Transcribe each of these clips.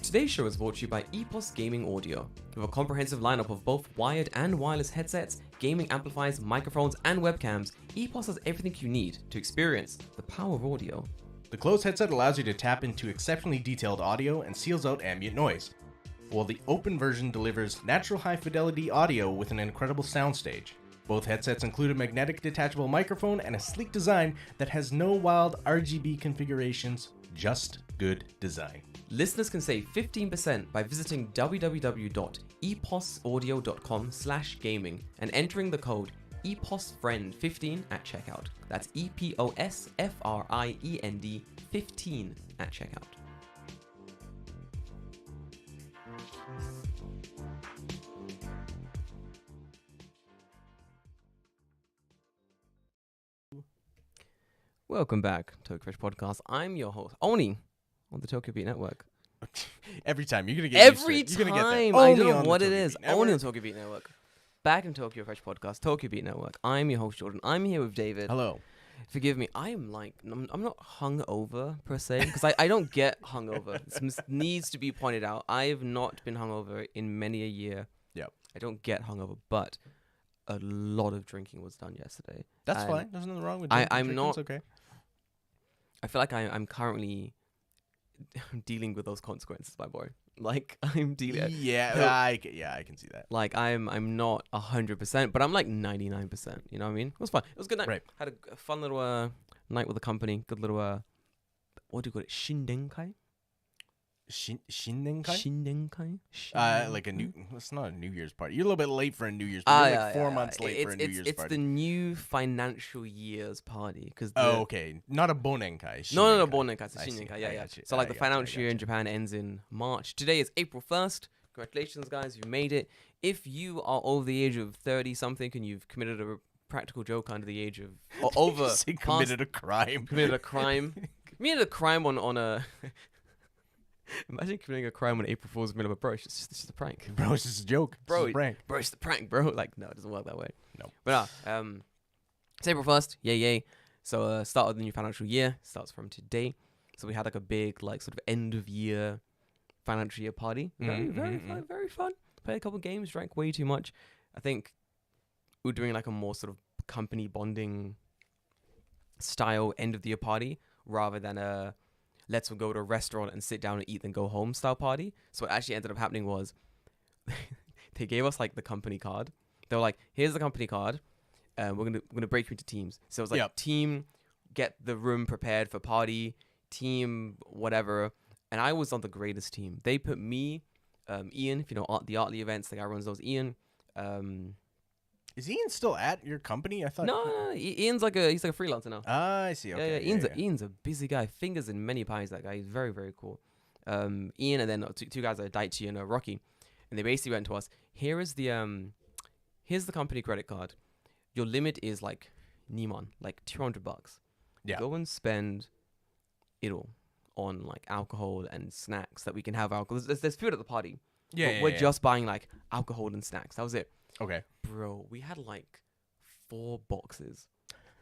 Today's show is brought to you by EPOS Gaming Audio. With a comprehensive lineup of both wired and wireless headsets, gaming amplifiers, microphones, and webcams, EPOS has everything you need to experience the power of audio. The closed headset allows you to tap into exceptionally detailed audio and seals out ambient noise, while the open version delivers natural high-fidelity audio with an incredible soundstage. Both headsets include a magnetic detachable microphone and a sleek design that has no wild RGB configurations, just good design. Listeners can save 15% by visiting www.eposaudio.com/gaming and entering the code EPOSFRIEND15 at checkout. That's EPOSFRIEND 15 at checkout. Welcome back to Tokyo Fresh Podcast. I'm your host, Oni, on the Tokyo Beat Network. Every time. You're going to get Every used to it. You're gonna time. get that. I Only don't know on what the it Tokyo is. Beat Network. Only on Tokyo Beat Network. Back in Tokyo Fresh Podcast, Tokyo Beat Network. I'm your host, Jordan. I'm here with David. Hello. Forgive me. I'm not hungover per se, because I don't get hungover. This needs to be pointed out. I have not been hungover in many a year. Yep. I don't get hungover, but a lot of drinking was done yesterday. That's And fine. There's nothing wrong with I'm drinking. not- It's okay. I feel like I'm currently dealing with those consequences, my boy. Like I'm dealing. I can see that. Like I'm not 100%, but I'm like 99%. You know what I mean? It was fun. It was a good night. Right. Had a fun little night with the company. Good little what do you call it? Shindenkai. Shindenkai? Shindenkai. Like a new. It's not a New Year's party. You're a little bit late for a New Year's party. You're like 4 months late for a New Year's It's party. the new financial year's party because. Okay. Not a Bonenkai. No, Shindenkai. Bonenkai. It's a I see. Shindenkai. I Yeah. got you. So like I the got you. financial year in Japan ends in March. Today is April 1st. Congratulations, guys! You made it. If you are over the age of 30 something and you've committed a practical joke under the age of or over Say past- committed a crime. committed a crime on a imagine committing a crime on April Fool's middle of a bro. It's just a prank. Bro, it's just a joke. Bro, It's a prank. Bro, it's the prank, bro. Like, no, it doesn't work that way. No. But it's April 1st. Yay. So start of the new financial year starts from today. So we had like a big like sort of end of year financial year party. Very fun. Played a couple games, drank way too much. I think we're doing like a more sort of company bonding style end of the year party rather than a let's go to a restaurant and sit down and eat then go home style party. So what actually ended up happening was they gave us like the company card. They were like, here's the company card. We're gonna break you into teams. So it was like team get the room prepared for party, team whatever. And I was on the greatest team. They put me, Ian, if you know the Artley events, the guy who runs those, Ian. Is Ian still at your company? I thought. No, Ian's he's like a freelancer now. I see. Okay. Yeah. Ian's a busy guy. Fingers in many pies. That guy. He's very, very cool. Ian and then two guys like Daichi and Rocky, and they basically went to us. Here's the company credit card. Your limit is like Neiman, like $200. Yeah. Go and spend it all on like alcohol and snacks that we can have alcohol. There's food at the party. But we're just buying like alcohol and snacks. That was it. Okay. Bro, we had like 4 boxes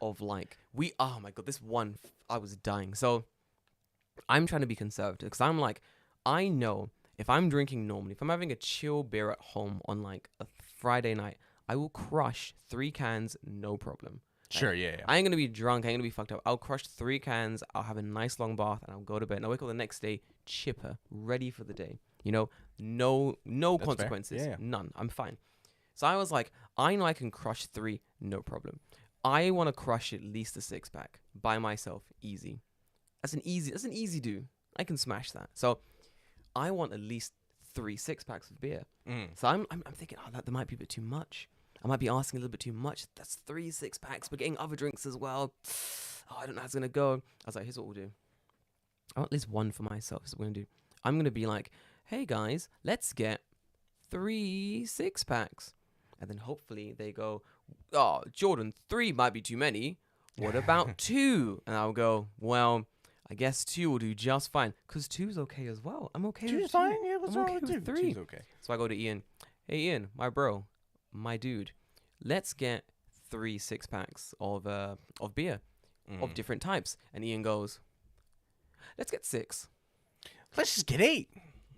of like oh my god, this one I was dying. So I'm trying to be conservative because I'm like, I know if I'm drinking normally, if I'm having a chill beer at home on like a Friday night, I will crush 3 cans, no problem. Sure. Yeah. I ain't gonna be drunk. I ain't gonna be fucked up. I'll crush 3 cans. I'll have a nice long bath and I'll go to bed. And I'll wake up the next day chipper, ready for the day. You know, no That's consequences, fair. Yeah. none. I'm fine. So I was like, I know I can crush 3, no problem. I want to crush at least a 6-pack by myself, easy. That's an easy do. I can smash that. So I want at least 3 6-packs of beer. So I'm thinking, that might be a bit too much. I might be asking a little bit too much. That's 3 6-packs. We're getting other drinks as well. Oh, I don't know how it's gonna go. I was like, here's what we'll do. I want at least 1 for myself. Here's what we're gonna do. I'm gonna be like, hey guys, let's get 3 6-packs. And then hopefully they go, oh, Jordan, 3 might be too many. What about 2? And I'll go, well, I guess 2 will do just fine. Because 2's okay as well. I'm okay with 2. 2's fine. Yeah. What's I'm wrong okay with 2? with 3. 2's okay. So I go to Ian. Hey, Ian, my bro, my dude, let's get 3 6-packs of beer of different types. And Ian goes, let's get 6. Let's just get 8.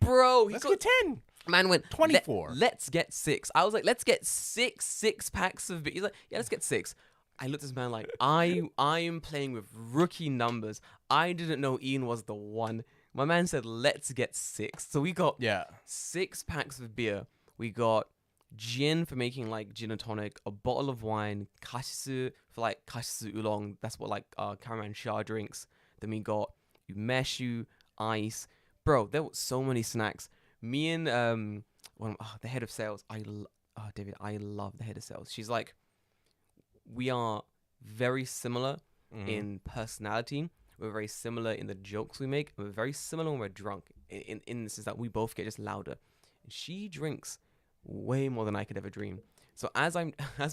bro. Let's get 10. Man went 24. Let's get 6. I was like, let's get six packs of beer. He's like, yeah, let's get 6. I looked at this man like, I am playing with rookie numbers. I didn't know Ian was the one. My man said, let's get 6. So we got 6 packs of beer. We got gin for making like gin and tonic, a bottle of wine, kashisu for like kashisu oolong. That's what like Karaman Shah drinks. Then we got umeshu, ice. Bro, there were so many snacks. Me and the head of sales, David, I love the head of sales. She's like, we are very similar in personality. We're very similar in the jokes we make. We're very similar when we're drunk. In this is that we both get just louder. And she drinks way more than I could ever dream. So as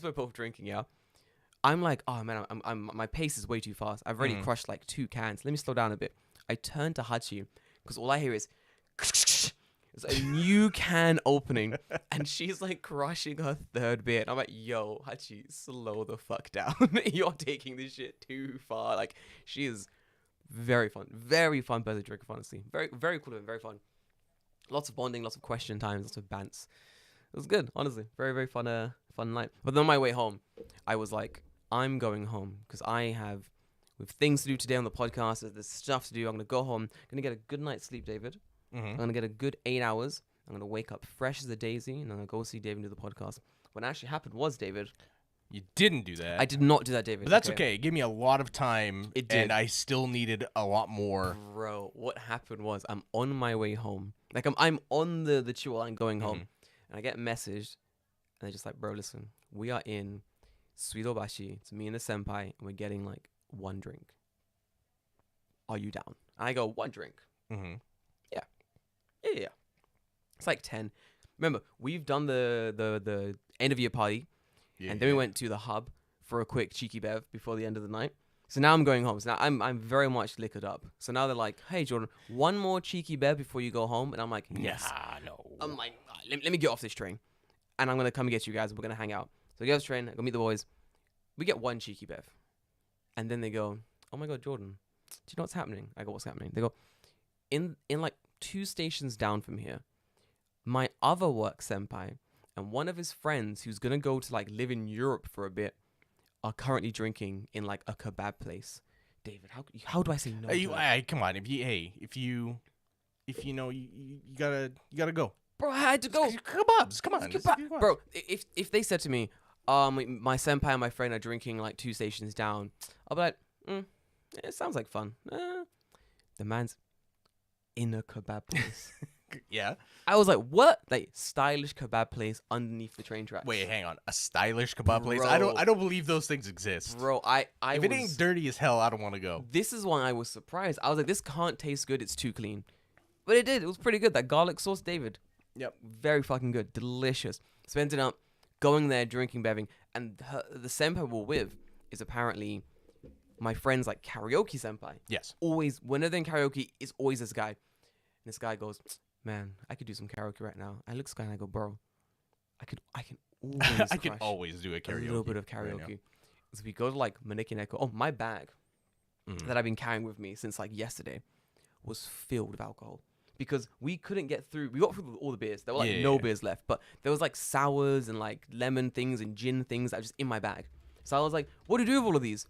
we're both drinking, I'm like, oh man, I'm my pace is way too fast. I've already crushed like 2 cans. Let me slow down a bit. I turn to Hachi because all I hear is it's a new can opening, and she's like crushing her 3rd beer. And I'm like, yo, Hachi, slow the fuck down. You're taking this shit too far. Like, she is very fun person to drink with, honestly. Very, very cool and very fun. Lots of bonding, lots of question times, lots of bants. It was good, honestly. Very, very fun night. But then on my way home, I was like, I'm going home because with things to do today on the podcast. There's stuff to do. I'm going to go home. I'm going to get a good night's sleep, David. I'm going to get a good 8 hours. I'm going to wake up fresh as a daisy, and I'm going to go see David do the podcast. What actually happened was, David... You didn't do that. I did not do that, David. But that's okay. It gave me a lot of time, it did. And I still needed a lot more. Bro, what happened was I'm on my way home. Like, I'm on the Chihuahua line going home, and I get messaged, and they're just like, bro, listen, we are in Suidobashi. It's me and the senpai, and we're getting, like, 1 drink. Are you down? And I go, 1 drink. Yeah. It's like 10. Remember, we've done the end of year party, and then we went to the hub for a quick cheeky bev before the end of the night. So now I'm going home. So now I'm very much liquored up. So now they're like, hey, Jordan, 1 more cheeky bev before you go home. And I'm like, yes. Nah, no. I'm like, let me get off this train. And I'm going to come and get you guys. And we're going to hang out. So I get off the train. I go meet the boys. We get 1 cheeky bev. And then they go, oh my God, Jordan, do you know what's happening? I go, what's happening? They go, in like 2 stations down from here, my other work senpai and one of his friends who's going to go to like live in Europe for a bit are currently drinking in like a kebab place. David, how do I say no? Come on, if you know you gotta go. Bro, I had to go. Kebabs, come on. Bro, if they said to me, my senpai and my friend are drinking like 2 stations down, I'll be like, it sounds like fun. The man's in a kebab place. Yeah. I was like, what? Like, stylish kebab place underneath the train tracks. Wait, hang on. A stylish kebab place? Bro. I don't believe those things exist. Bro, if it ain't dirty as hell, I don't want to go. This is why I was surprised. I was like, this can't taste good. It's too clean. But it did. It was pretty good. That garlic sauce, David. Yep. Very fucking good. Delicious. So we ended up going there, drinking, beving. And the senpai we're with is apparently my friend's like karaoke senpai. Yes. Always, whenever they're in karaoke, it's always this guy. And this guy goes, man, I could do some karaoke right now. I look at this guy and I go, bro, I can always I can always do a karaoke. A little bit of karaoke. Right, so we go to like Maneki Neko. Oh, my bag that I've been carrying with me since like yesterday was filled with alcohol because we couldn't get through. We got through all the beers. There were like no beers left, but there was like sours and like lemon things and gin things that were just in my bag. So I was like, what do you do with all of these?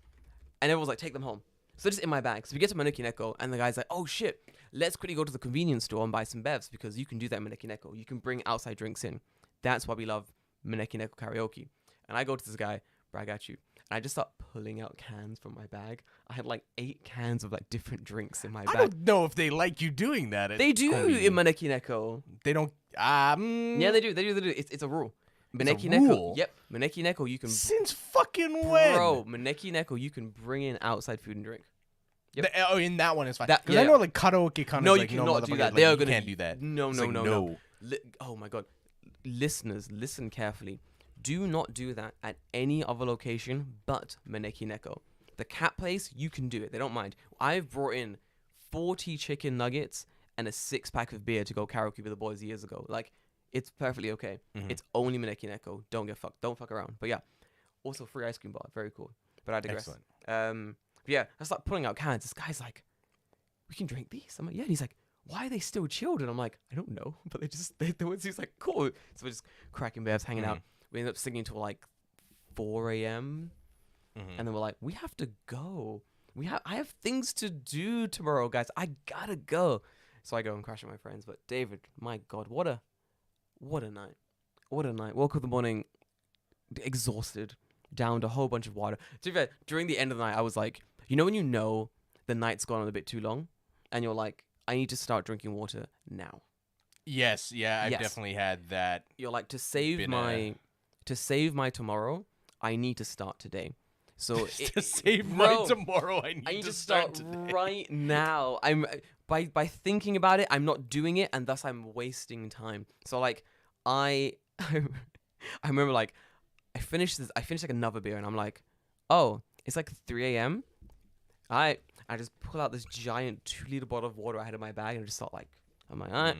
And everyone was like, take them home. So they're just in my bag. So we get to Maneki Neko and the guy's like, oh shit, let's quickly go to the convenience store and buy some bevs because you can do that in Maneki Neko. You can bring outside drinks in. That's why we love Maneki Neko karaoke. And I go to this guy, brag at you, and I just start pulling out cans from my bag. I had like 8 cans of like different drinks in my bag. I don't know if they like you doing that. They do in Maneki Neko. They don't. Yeah, they do. They do. It's a rule. Maneki Neko. Yep. Maneki Neko, you can. Since fucking when? Bro, Maneki Neko, you can bring in outside food and drink. Yep. In that one is fine. That- Because yeah, I know like karaoke kind No, of you like, cannot do that. Like, They are you gonna. can't do that. No, It's no, like, no, no. Oh my God. Listeners, listen carefully. Do not do that at any other location but Maneki Neko. The cat place, you can do it. They don't mind. I've brought in 40 chicken nuggets and a 6-pack of beer to go karaoke with the boys years ago. Like, it's perfectly okay. It's only Maneki Neko. Don't get fucked. Don't fuck around. But yeah, also free ice cream bar. Very cool. But I digress. Excellent. Yeah, I start pulling out cans. This guy's like, we can drink these. I'm like, yeah. And he's like, why are they still chilled? And I'm like, I don't know, but they were just like cool. So we're just cracking bears, hanging out. We ended up singing till like 4 a.m. And then we're like, we have to go. I have things to do tomorrow, guys. I gotta go. So I go and crash with my friends. But David, my God, what a night. What a night. Woke up in the morning exhausted, downed a whole bunch of water. To be fair, during the end of the night, I was like, when you know the night's gone on a bit too long, and you're like, I need to start drinking water now. Yes, yeah, I've definitely had that. You're like, to save my tomorrow, I need to start today. So to save my tomorrow, I need to start today. Right now. I'm by thinking about it, I'm not doing it, and thus I'm wasting time. So like, I remember like I finished like another beer, and I'm like, oh, it's like 3 a.m. I just pull out this giant 2-liter bottle of water I had in my bag, and I just start like, I'm like, all right,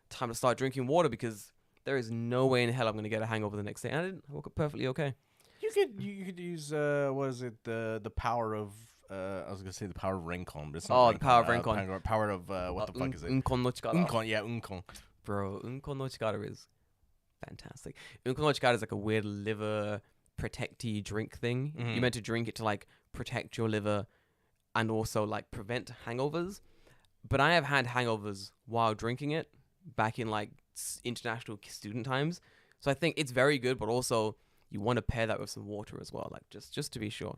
time to start drinking water, because there is no way in hell I'm gonna get a hangover the next day. And I woke up perfectly okay. You could use what is it, the power of I was gonna say the power of Rincon, but it's not. The power of Rincon. Power of what the fuck is it? Uncon no chikara. Uncon. Bro, Uncon no chikara is fantastic. Uncon no chikara is like a weird liver protecty drink thing. You're meant to drink it to like protect your liver and also like prevent hangovers. But I have had hangovers while drinking it back in like international student times. So I think it's very good, but also you want to pair that with some water as well, like just to be sure.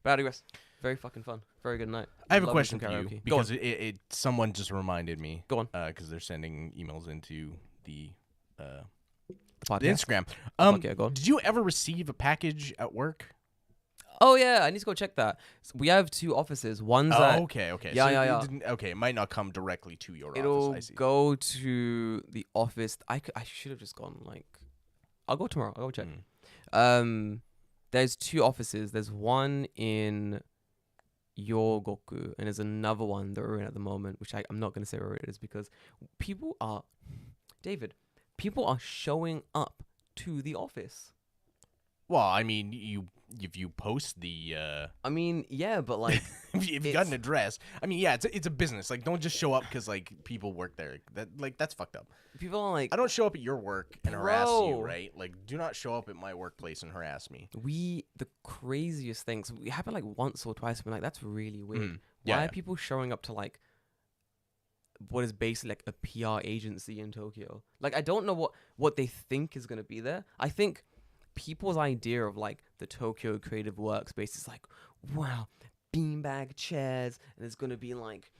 But I digress. Very fucking fun. Very good night. I have a question for you, because it someone just reminded me. Go on. Because they're sending emails into the podcast. The Instagram. Okay, go on. Did you ever receive a package at work? Oh yeah, I need to go check that. So we have 2 offices. One's at... Okay. Yeah. It might not come directly to your It'll office. I see. go to the office. I should have just gone like... I'll go tomorrow. I'll go check. There's 2 offices. There's one in Yogoku, and there's another one that we're in at the moment, which I'm not going to say where it is, because people are showing up to the office. Well, I mean, if you post the... I mean, yeah, but like... if you got an address. I mean, yeah, it's a business. Like, don't just show up because, like, people work there. That's fucked up. People are like... I don't show up at your work and harass you, right? Like, do not show up at my workplace and harass me. The craziest things... We happen, like, once or twice, but, like, that's really weird. Why are people showing up to, like, what is basically, like, a PR agency in Tokyo? Like, I don't know what they think is going to be there. I think... people's idea of like the Tokyo Creative Workspace is like, wow, beanbag chairs, and it's gonna be like,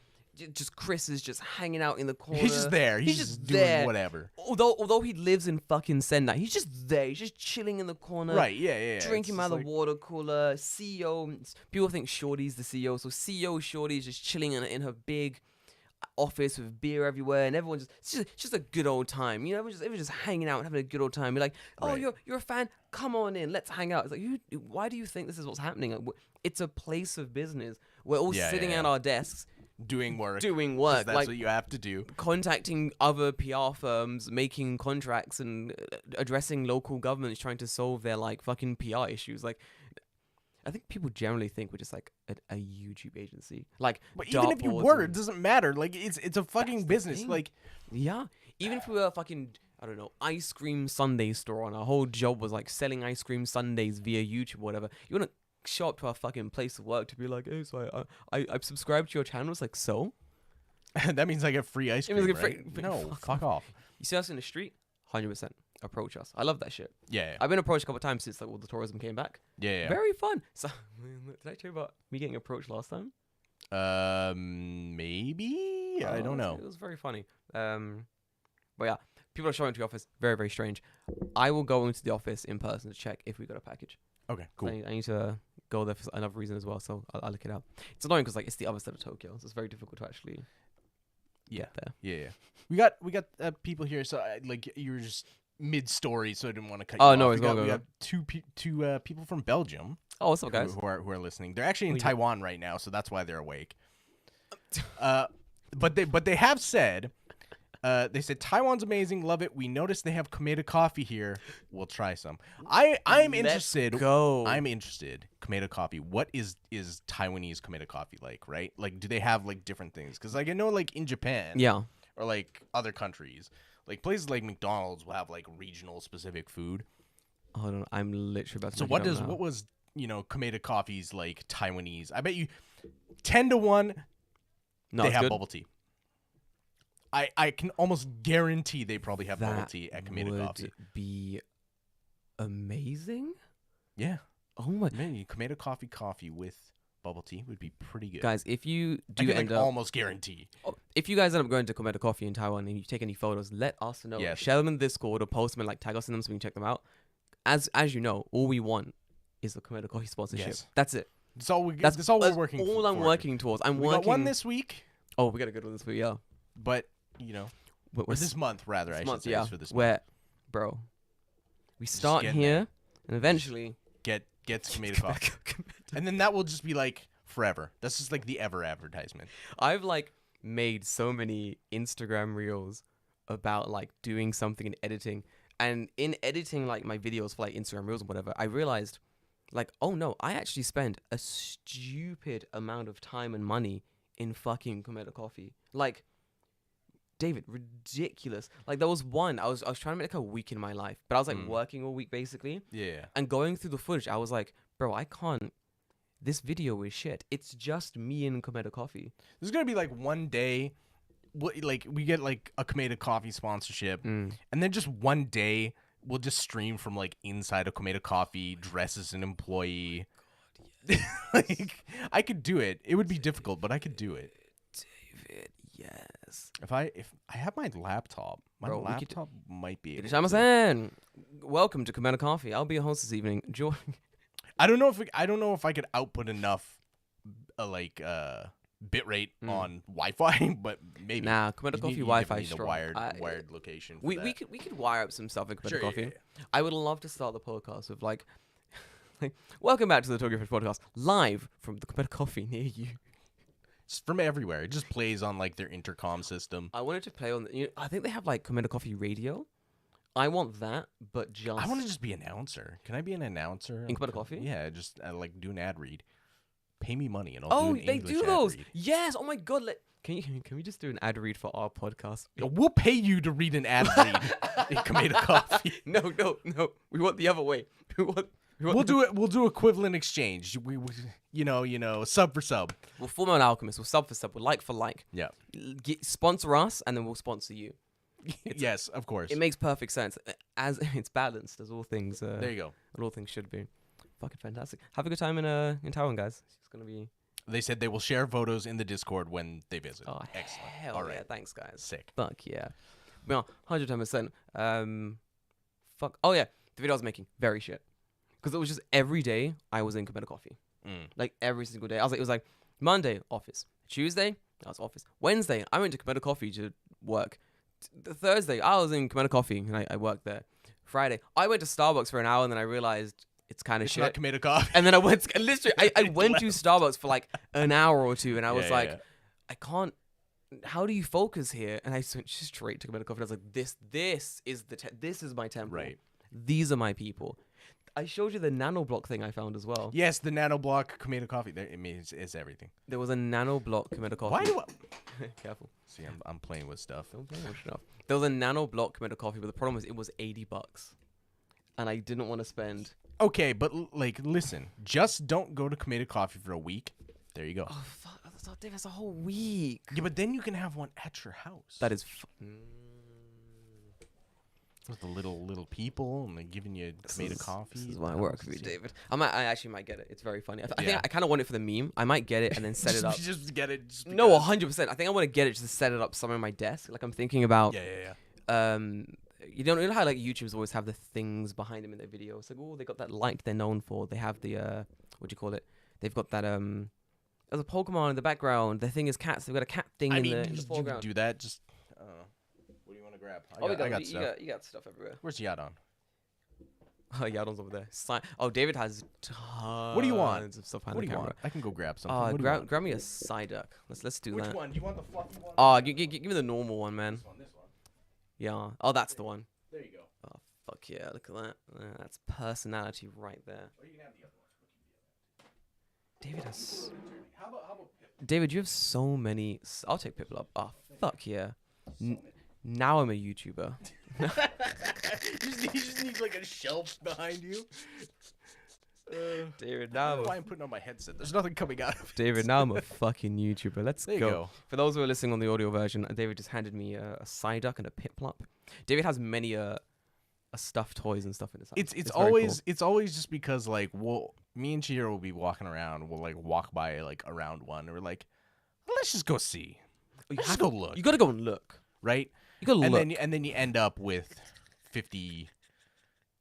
just Chris is just hanging out in the corner. He's just there. He's just doing there. Whatever. Although he lives in fucking Sendai, he's just there. He's just chilling in the corner. Right? Yeah. Drinking out of the water cooler. CEO. People think Shorty's the CEO, so CEO Shorty is just chilling in her big office with beer everywhere, and everyone's just a good old time. Everyone's just hanging out and having a good old time. You're like, oh, right. you're a fan. Come on in, let's hang out. It's like, why do you think this is what's happening? Like, it's a place of business. We're all sitting at our desks doing work. That's like, what you have to do. Contacting other PR firms, making contracts, and addressing local governments trying to solve their like fucking PR issues. Like, I think people generally think we're just like a YouTube agency. Like, but even if you were, it doesn't matter. Like, it's a fucking business. Like, yeah. Even if we were a fucking, I don't know, ice cream sundae store, and our whole job was like selling ice cream sundaes via YouTube or whatever, you wouldn't show up to our fucking place of work to be like, hey, so I've subscribed to your channel. It's like, so? That means I get free ice cream, right? No, fuck off. You see us in the street? 100%. Approach us. I love that shit. Yeah. I've been approached a couple of times since like all the tourism came back. Yeah. Very fun. So, did I tell you about me getting approached last time? Maybe. I don't know. It was very funny. But yeah, people are showing to the office. Very, very strange. I will go into the office in person to check if we got a package. Okay, cool. I need to go there for another reason as well, so I'll look it up. It's annoying because like it's the other side of Tokyo, so it's very difficult to actually get there. Yeah. We got people here, so like you were just mid-story, so I didn't want to cut you off. No, we have two people from Belgium. Oh, what's up, guys? Who are listening? They're actually in Taiwan right now, so that's why they're awake. But they have said They said Taiwan's amazing, love it. We noticed they have Komeda coffee here. We'll try some. I'm interested. Go. I'm interested. Komeda coffee. What is Taiwanese Komeda coffee like? Right? Like, do they have like different things? Because like I know like in Japan, Yeah. or like other countries, like places like McDonald's will have like regional specific food. Hold on, I'm literally about to. So look it up now. what was Komeda coffee's like Taiwanese? I bet you 10-1 No, they it's have good. bubble tea. I can almost guarantee they probably have bubble That tea at Komeda would coffee. be amazing. Yeah, Oh my man, Komeda coffee with bubble tea would be pretty good. guys, if you I do can end like up, almost guarantee. if you guys end up going to Komeda Coffee in Taiwan and you take any photos, let us know. Yes. Share them in Discord or post them and like tag us in them so we can check them out. As you know, all we want is the Komeda Coffee sponsorship. Yes. That's it. That's all we're working. All I'm for. working towards. I'm We working. got one this week, Oh, we got a good one this week. Yeah. but We're or this month rather. I should month, say yeah. it's for this month. Where, bro, we start getting here there. and eventually. Get Komeda coffee, and then that will just be like forever. That's just like the ever advertisement. I've like made so many Instagram reels about like doing something in editing, and in editing like my videos for like Instagram reels and whatever, I realized like, oh no, I actually spend a stupid amount of time and money in fucking Komeda Coffee. Like, David, ridiculous. Like there was one I was trying to make like a week in my life, but I was like working all week basically, Yeah. and going through the footage, I was like, bro, I can't. This video is shit. It's just me and Komeda Coffee. There's gonna be like one day, like we get like a Komeda coffee sponsorship, and then just one day we'll just stream from like inside a Komeda coffee, dress as an employee. Like I could do it. It would be difficult, but I could do it. David, yes. If I have my laptop, Bro, we could- laptop might be able to. Itishama-san, welcome to Komeda Coffee. I'll be your host this evening. Join. I don't know if I could output enough bitrate on Wi-Fi, but maybe. Nah, Komeda Coffee you Wi-Fi need a strong. wired location. For We that. could wire up some stuff in Komeda Sure, yeah, Coffee. yeah, I would love to start the podcast with like welcome back to the Tokyo Fish Podcast, live from the Komeda Coffee near you. It's from everywhere. It just plays on like their intercom system. I wanted to play on. I think they have like Komeda Coffee radio. I want that, but just. I want to just be an announcer. Can I be an announcer? In Komeda Coffee? Yeah, just like do an ad read. Pay me money and I'll Oh, do an they English do ad those. read. Yes. Oh my god. Can we just do an ad read for our podcast? We'll pay you to read an ad read in Komeda Coffee. No. We want the other way. We'll do equivalent exchange. We sub for sub. We'll form an alchemist. We'll sub for sub. We'll like for like. Yeah. Sponsor us, and then we'll sponsor you. Yes, of course. It makes perfect sense. As it's balanced, as all things. There you go. All things should be. Fucking fantastic. Have a good time in Taiwan, guys. It's gonna be. They said they will share photos in the Discord when they visit. Oh, excellent. hell All right. yeah. Thanks, guys. Sick. Fuck yeah. Well, 110%. Fuck. Oh, yeah. The video I was making, very shit. Because it was just every day I was in Komeda Coffee. Like, every single day. It was like, Monday, office. Tuesday, I was office. Wednesday, I went to Komeda Coffee to work. Thursday, I was in Komeda Coffee, and I worked there. Friday, I went to Starbucks for an hour, and then I realized it's kind of It's shit. not Komeda Coffee. And then I went, I went to Starbucks for like an hour or two, and I was like, I can't. How do you focus here? And I went straight to Komeda Coffee. And I was like, this is this is my temple. Right. These are my people. I showed you the nano block thing I found as well. Yes, the nano block Komeda Coffee. There, it means it's everything. There was a nano block Komeda Coffee. Why do I? Careful. See, I'm playing with stuff. Don't play much enough. There was a nano block Komeda Coffee, but the problem was it was $80, and I didn't want to spend. Okay, but listen. Just don't go to Komeda Coffee for a week. There you go. Oh fuck! That's a whole week. Yeah, but then you can have one at your house. That is. With the little people and they're giving you Komeda coffee. This is why I work with you, David. I actually might get it. It's very funny. I Yeah. think I kind of want it for the meme. I might get it and then set it up. Just get it. Just No, because. 100%. I think I want to get it just to set it up somewhere on my desk. Like I'm thinking about. Yeah. You know how like YouTubers always have the things behind them in their videos. Like, oh, they got that light they're known for. They have the what do you call it? They've got that there's a Pokemon in the background. The thing is cats. They've got a cat thing in the you foreground. could do that. Just I don't know. What do you want to grab? I got you stuff. you got stuff everywhere. Where's Yadon? Oh, Yadon's over there. David has tons What do you want? of stuff behind What do the you camera. want? I can go grab something. What do you want? Grab me a Psyduck. Let's do Which that. one? Do you want the fluffy one? Give me the normal one, man. This one. Yeah. Oh, that's the one. There you go. Oh, fuck yeah. Look at that. That's personality right there. Or you can have the other one. David has... How about Pip? David, you have so many... I'll take Piplup. Oh, fuck yeah. Now I'm a YouTuber. You just need like a shelf behind you. David, I now don't know why I'm putting on my headset. There's nothing coming out of it. David, now I'm a fucking YouTuber. Let's There you go. go. For those who are listening on the audio version, David just handed me a Psyduck and a Piplup. David has many stuffed toys and stuff in his house. It's very always cool. it's always just because like me and Chihiro will be walking around. We'll like walk by like around one, and we're like, let's just go see. Let's just go look. You gotta go and look. Right? You gotta look. And then you end up with 50,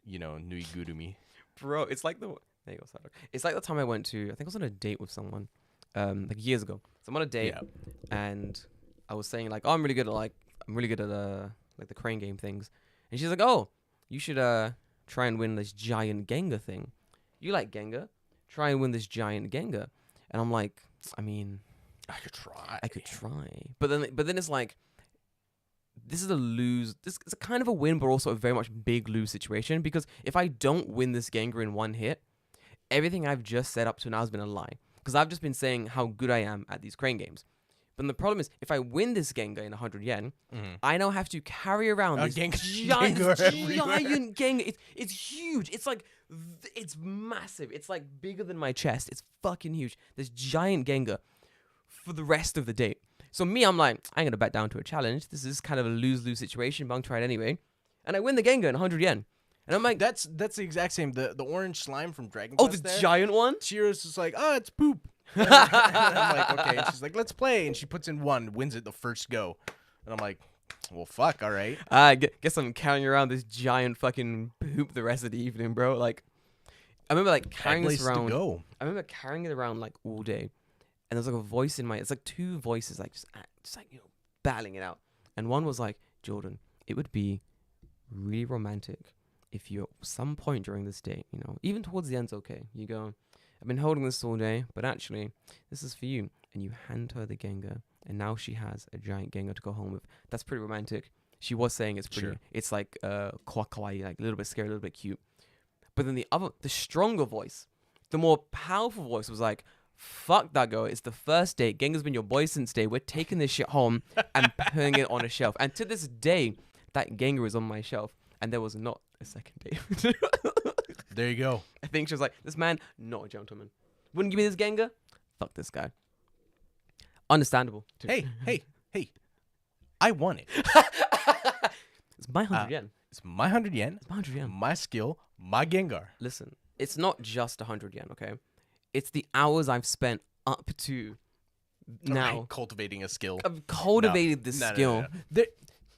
Nuigurumi. Bro, it's like there you go, Psyduck. It's like the time I went to, I think I was on a date with someone, like years ago. So I'm on a date, and I was saying like, oh, I'm really good at like the crane game things, and she's like, oh, you should try and win this giant Gengar thing. You like Gengar? Try and win this giant Gengar. And I'm like, I mean, I could try. but then it's like, this is a lose. This is a kind of a win, but also a very much big lose situation, because if I don't win this Gengar in one hit, everything I've just set up to now has been a lie, because I've just been saying how good I am at these crane games. But the problem is, if I win this Gengar in 100 yen, I now have to carry around this giant Gengar. It's huge. It's like, it's massive. It's like bigger than my chest. It's fucking huge. This giant Gengar for the rest of the date. So me, I'm like, I ain't gonna back down to a challenge. This is kind of a lose-lose situation, but I'm trying anyway. And I win the Gengar in 100 yen. And I'm like, that's the exact same. The orange slime from Dragon oh, Quest. the giant one? Chihiro's just like, oh, it's poop. And I'm like, okay. And she's like, let's play. And she puts in one, wins it the first go. And I'm like, well, fuck, all right. Guess I'm carrying around this giant fucking poop the rest of the evening, bro. Like, I remember like carrying this around. I remember carrying it around like all day. And there's like a voice in it's like two voices, like just like, battling it out. And one was like, Jordan, it would be really romantic if you, at some point during this date, even towards the end's okay. You go, I've been holding this all day, but actually, this is for you. And you hand her the Gengar, and now she has a giant Gengar to go home with. That's pretty romantic. She was saying it's pretty. Sure. It's like kawaii, like a little bit scary, a little bit cute. But then the stronger voice, the more powerful voice was like, fuck that girl. It's the first date. Gengar's been your boy since day. We're taking this shit home and putting it on a shelf. And to this day, that Gengar is on my shelf. And there was not a second date. There you go. I think she was like, this man, not a gentleman. Wouldn't give me this Gengar? Fuck this guy. Understandable. Too. Hey. I won it. It's my 100 yen. It's my 100 yen. It's my 100 yen. My skill. My Gengar. Listen, it's not just 100 yen, okay? It's the hours I've spent up to now. Right, cultivating a skill. I've cultivated this skill. No.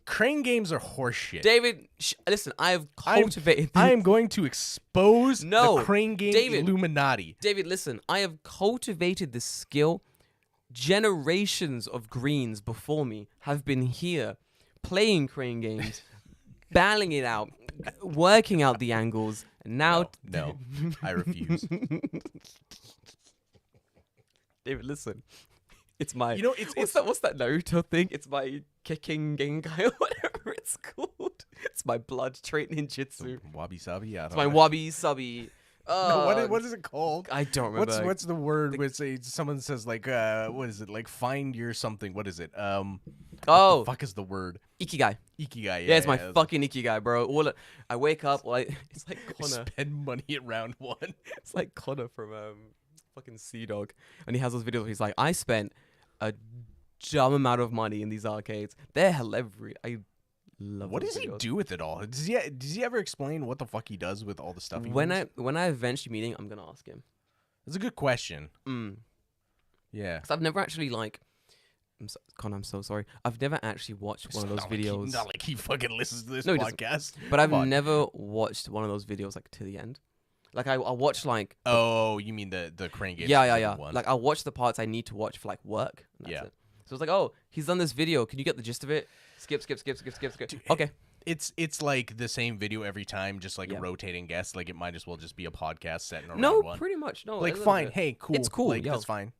Crane games are horseshit. David, listen, I have cultivated... I am going to expose the crane game Illuminati. David, listen, I have cultivated this skill. Generations of greens before me have been here playing crane games, battling it out, working out the angles, and now... No, I refuse. David, listen. It's my... What's that Naruto thing? It's my kicking Genkai or whatever it's called. It's my blood trait ninjutsu. Wabi-sabi? It's my wabi-sabi. What is it called? I don't remember. What's the word when someone says like what is it, like find your something? What is it? What the fuck is the word? Ikigai. Yeah, it's my fucking Ikigai, bro. I wake up it's like Connor. Spend money at round one. It's like Connor from fucking Sea Dog, and he has those videos where he's like, I spent a dumb amount of money in these arcades. They're hilarious. I love. What does he do with it all? Does he ever explain what the fuck he does with all the stuff? When I eventually meet him, I'm gonna ask him. It's a good question. Yeah, because I've never actually Connor, I'm so sorry. I've never actually watched one of those videos. Not like he fucking listens to this podcast. But I've never watched one of those videos like to the end. Like I watch like. Oh, you mean the crane game? Yeah. Like I'll watch the parts I need to watch for like work. And that's it. So it's like, oh, he's done this video. Can you get the gist of it? Skip. Dude, okay. It's like the same video every time, just like a rotating guest. Like it might as well just be a podcast set in around one. No, pretty much. No. Like fine. Hey, cool. It's cool. Like that's fine.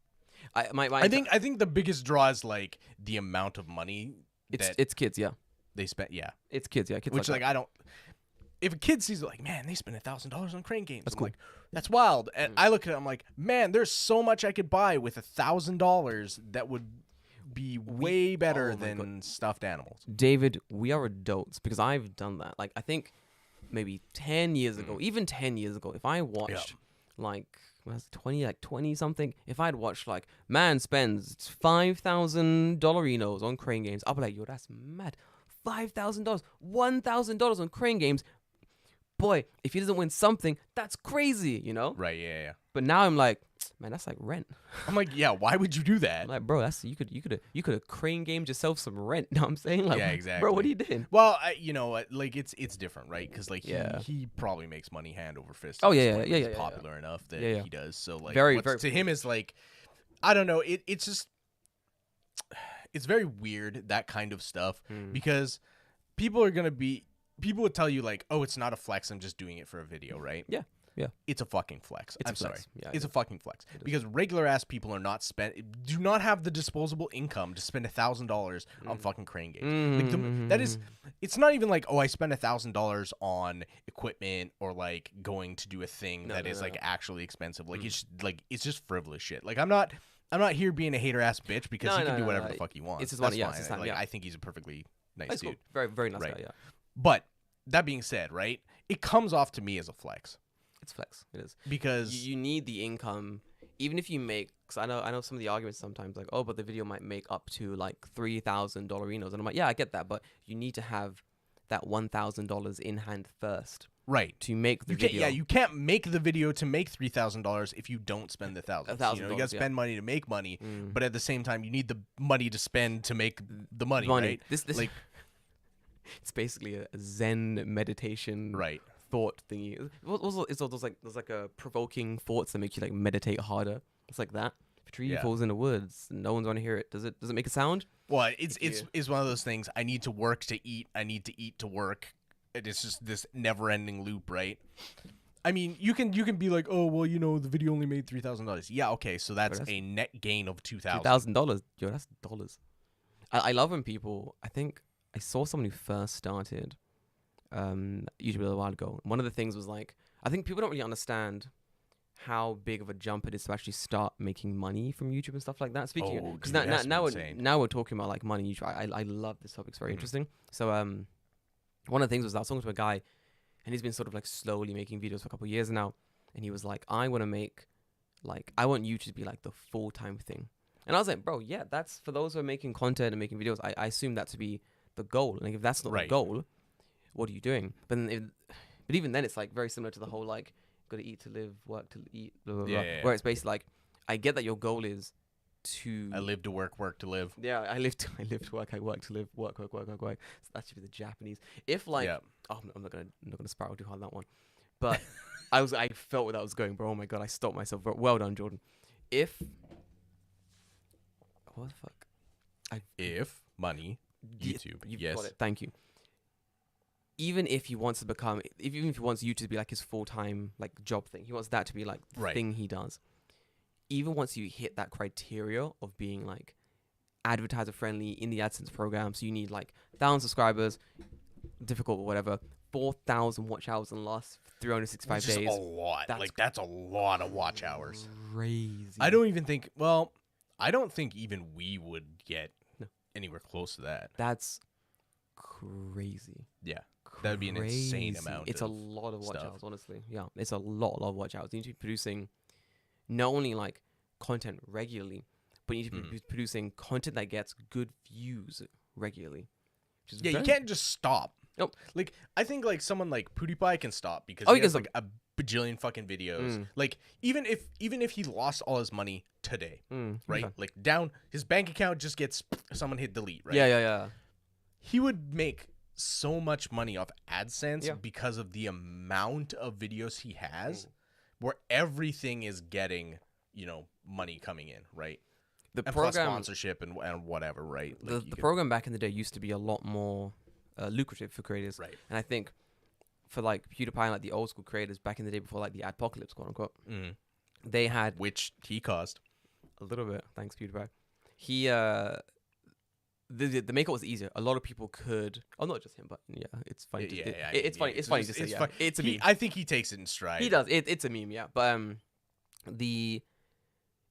I think the biggest draw is like the amount of money. It's kids. Yeah. They spent It's kids, yeah. Kids which like I don't. If a kid sees it, like, man, they spent $1,000 on Crane Games. That's I'm cool. like, that's wild. And I look at it, I'm like, man, there's so much I could buy with $1,000 that would be way better oh my than stuffed animals. David, we are adults because I've done that. Like, I think maybe 10 years ago, even 10 years ago, if I watched like, when I was 20 something, if I'd watched like, man spends $5,000 Enos on Crane Games, I'll be like, yo, that's mad. $5,000, $1,000 on Crane Games. Boy, if he doesn't win something, that's crazy, you know? Right, yeah. But now I'm like, man, that's like rent. I'm like, yeah, why would you do that? I'm like, bro, that's you could have Crane Gamed yourself some rent. You know what I'm saying? Like, Yeah, exactly. Bro, what are you doing? Well, you know, like it's different, right? Because like Yeah. he probably makes money hand over fist. Oh, at this yeah, point, yeah, but yeah, he's yeah, popular enough that Yeah. he does. So like, Very, what's very to him is like, I don't know. It's just, it's very weird, that kind of stuff, because people would tell you like, oh, it's not a flex. I'm just doing it for a video, right? Yeah. It's a fucking flex. It's a I'm flex. sorry. Yeah, It's it a fucking flex because regular ass people are not do not have the disposable income to spend $1,000 on fucking Crane Games. Like that is, it's not even like, oh, I spent $1,000 on equipment or like going to do a thing that is like actually expensive. Like it's just frivolous shit. Like I'm not here being a hater ass bitch because he can do whatever the fuck he wants. It's his That's money, yeah, fine. it's his time, Like yeah. I think he's a perfectly nice That's dude. cool. Very, very nice Right. guy, yeah. But that being said, right, it comes off to me as a flex It's flex. It is. because You need the income, even if you make. Cause I know some of the arguments sometimes like, oh, but the video might make up to like $3,000 Enos, and I'm like, yeah, I get that, but you need to have that $1,000 in hand first right. to make the You can't, video. yeah, you can't make the video to make $3,000 if you don't spend the $1,000. You know, you gotta $1,000, spend money to make money, but at the same time, you need the money to spend to make the money, right? This Like, it's basically a Zen meditation right. thought thingy. It's all those like a provoking thoughts that make you like meditate harder. It's like that. If a tree Yeah. falls in the woods, no one's gonna hear it. Does it make a sound? Well, it's one of those things. I need to work to eat. I need to eat to work. It's just this never-ending loop, right? I mean, you can be like, oh, well, you know, the video only made $3,000. Yeah, okay, so that's a net gain of $2,000. $2,000. Yo, that's dollars. I love when people. I think I saw someone who first started YouTube a little while ago. One of the things was like, I think people don't really understand how big of a jump it is to actually start making money from YouTube and stuff like that. Speaking Oh, because dude, that's now insane. we're talking about like money. YouTube. I love this topic. It's very interesting. So one of the things was I was talking to a guy, and he's been sort of like slowly making videos for a couple of years now, and he was like, I want YouTube to be like the full-time thing. And I was like, bro, yeah, that's for those who are making content and making videos. I assume that to be the goal. Like if that's not the Right. goal, what are you doing? But even then, it's like very similar to the whole like gotta eat to live, work to eat, blah, blah, blah. Yeah. Where it's basically like, I get that your goal is to I live to work, work to live. yeah, I live to work, I work to live, work. So that should be the Japanese. If like, Yeah. oh, I'm not gonna spiral too hard on that one. But I felt where that was going, bro. Oh my god, I stopped myself. Well done, Jordan. If what the fuck? If money, YouTube. You've Yes. got it. Thank you. Even if he wants YouTube to be like his full-time like job thing, he wants that to be like the Right. thing he does. Even once you hit that criteria of being like advertiser friendly in the AdSense program, so you need like 1,000 subscribers, difficult or whatever, 4,000 watch hours in the last 365 Which is days. a lot. That's a lot of watch hours. Crazy. I don't think even we would get anywhere close to that. That's crazy. Yeah. That would be an insane Crazy. amount It's of a lot of watch stuff. hours, honestly. Yeah, it's a lot of watch hours. You need to be producing not only like content regularly, but you need to be producing content that gets good views regularly. Which is Yeah, you very- can't just stop. Nope. Like I think like someone like PewDiePie can stop because Oh, he he has can like a bajillion fucking videos. Mm. Like even if he lost all his money today, right? okay. Like down his bank account just gets someone hit delete, right? Yeah. He would make so much money off AdSense Yeah. because of the amount of videos he has, where everything is getting, money coming in, right? The And plus program, sponsorship and whatever, right? the Like, you could- program back in the day used to be a lot more lucrative for creators, right? and I think for like PewDiePie and like the old school creators back in the day before like the adpocalypse, quote unquote, they had Which he caused. a little bit. Thanks, PewDiePie. He the makeup was easier. A lot of people could. Oh, not just him, but yeah, it's funny. It's funny. It's funny to say. Yeah, it's a meme. I think he takes it in stride. He does. It's a meme. Yeah, but it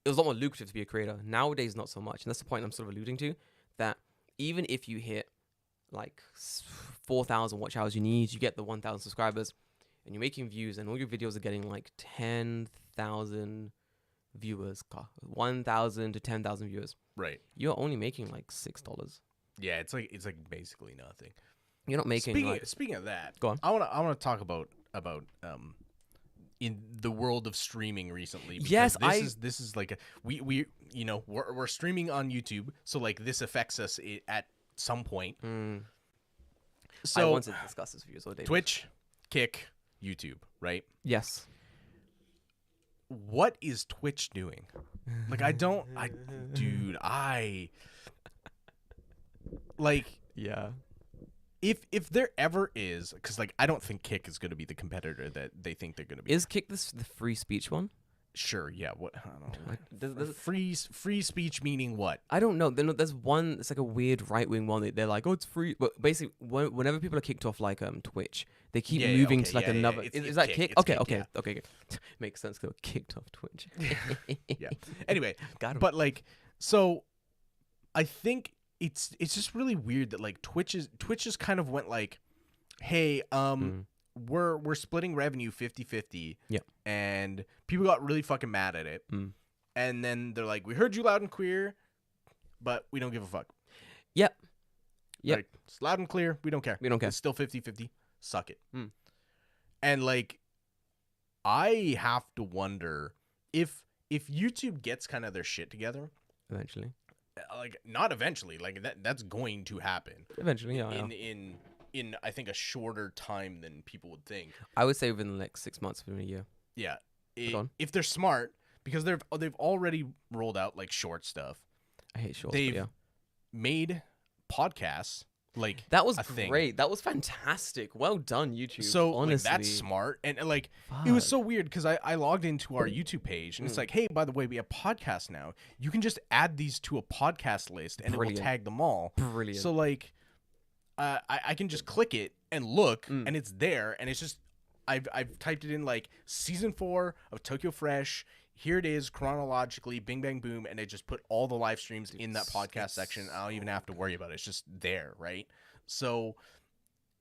was a lot more lucrative to be a creator. Nowadays, not so much, and that's the point I'm sort of alluding to. That even if you hit like 4,000 watch hours, you get the 1,000 subscribers, and you're making views, and all your videos are getting like 10,000 viewers, 1,000 to 10,000 viewers. Right. You're only making like $6. Yeah, it's like basically nothing. You're not making. Speaking of that, go on. I want to talk about in the world of streaming recently. Yes, this is like we're streaming on YouTube, so like this affects us at some point. So I wanted to discuss this with you, so David. Twitch, Kick, YouTube, right? Yes. What is Twitch doing? Like Yeah. If there ever is, because like I don't think Kick is going to be the competitor that they think they're going to be. Is Kick the free speech one? Sure. Yeah. What? I don't know. Does Free speech meaning what? I don't know. There's one. It's like a weird right wing one. They're like, oh, it's free. But basically, whenever people are kicked off like Twitch, they keep moving to like another. Is that Kick? Okay. Makes sense. They were kicked off Twitch. Yeah. Anyway, got him. But like, so I think it's just really weird that like Twitch just kind of went like, hey, we're splitting revenue 50-50. Yeah. And people got really fucking mad at it. And then they're like, we heard you loud and clear, but we don't give a fuck. Yep. Like, it's loud and clear. We don't care. It's still 50-50. Suck it. And like, I have to wonder if YouTube gets kind of their shit together. Eventually. Like, not eventually. Like, that's going to happen. Eventually, yeah. In I think a shorter time than people would think. I would say within the next 6 months, within a year. Yeah, if they're smart, because they've already rolled out like short stuff. I hate shorts. They've made podcasts like that was great. Thing. That was fantastic. Well done, YouTube. So honestly, like, that's smart, and like it was so weird because I logged into our YouTube page and it's like, hey, by the way, we have podcasts now. You can just add these to a podcast list and it will tag them all. Brilliant. So like. I can just click it and look, and it's there, and it's just I've typed it in like season 4 of Tokyo Fresh. Here it is chronologically, bing bang boom, and it just put all the live streams in that podcast section. I don't even have to worry about it. It's just there, right? So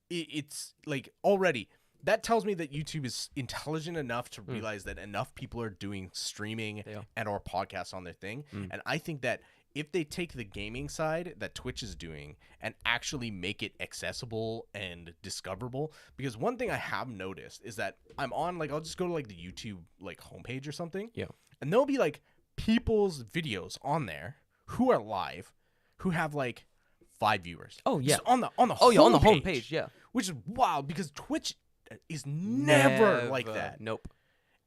it's like already that tells me that YouTube is intelligent enough to realize that enough people are doing streaming and or podcasts on their thing, and I think that. If they take the gaming side that Twitch is doing and actually make it accessible and discoverable, because one thing I have noticed is that I'm on, like, I'll just go to like the YouTube like homepage or something, and there'll be like people's videos on there who are live, who have like 5 viewers. Oh yeah, just on the on the homepage, yeah, which is wild because Twitch is never like that. Nope.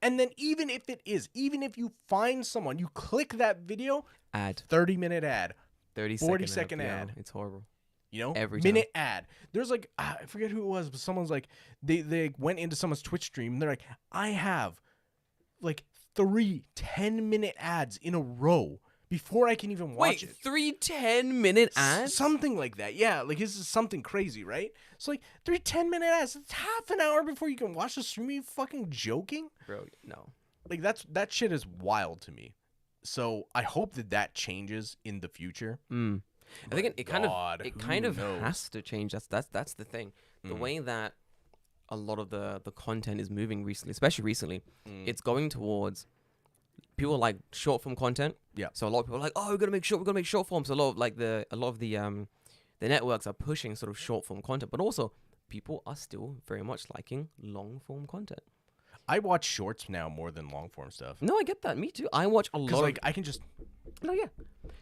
And then even if you find someone, you click that video, ad 30-minute ad, 40-second ad. It's horrible. You know, every minute ad. There's like I forget who it was, but someone's like they went into someone's Twitch stream and they're like, I have like 3 10-minute ads in a row before I can even watch it. 3 10-minute ads? Something like that. Yeah, like this is something crazy, right? So like 3 10-minute ads. It's half an hour before you can watch the stream. Are you fucking joking? Bro, no. Like that shit is wild to me. So I hope that changes in the future. I think it kind of has to change. That's the thing. The way that a lot of the content is moving recently, especially recently, it's going towards people like short form content. Yeah. So a lot of people are like, oh, we're gonna make short forms. So a lot of the networks are pushing sort of short form content, but also people are still very much liking long form content. I watch shorts now more than long form stuff. No, I get that. Me too. I watch a lot. Like I can just. No, yeah.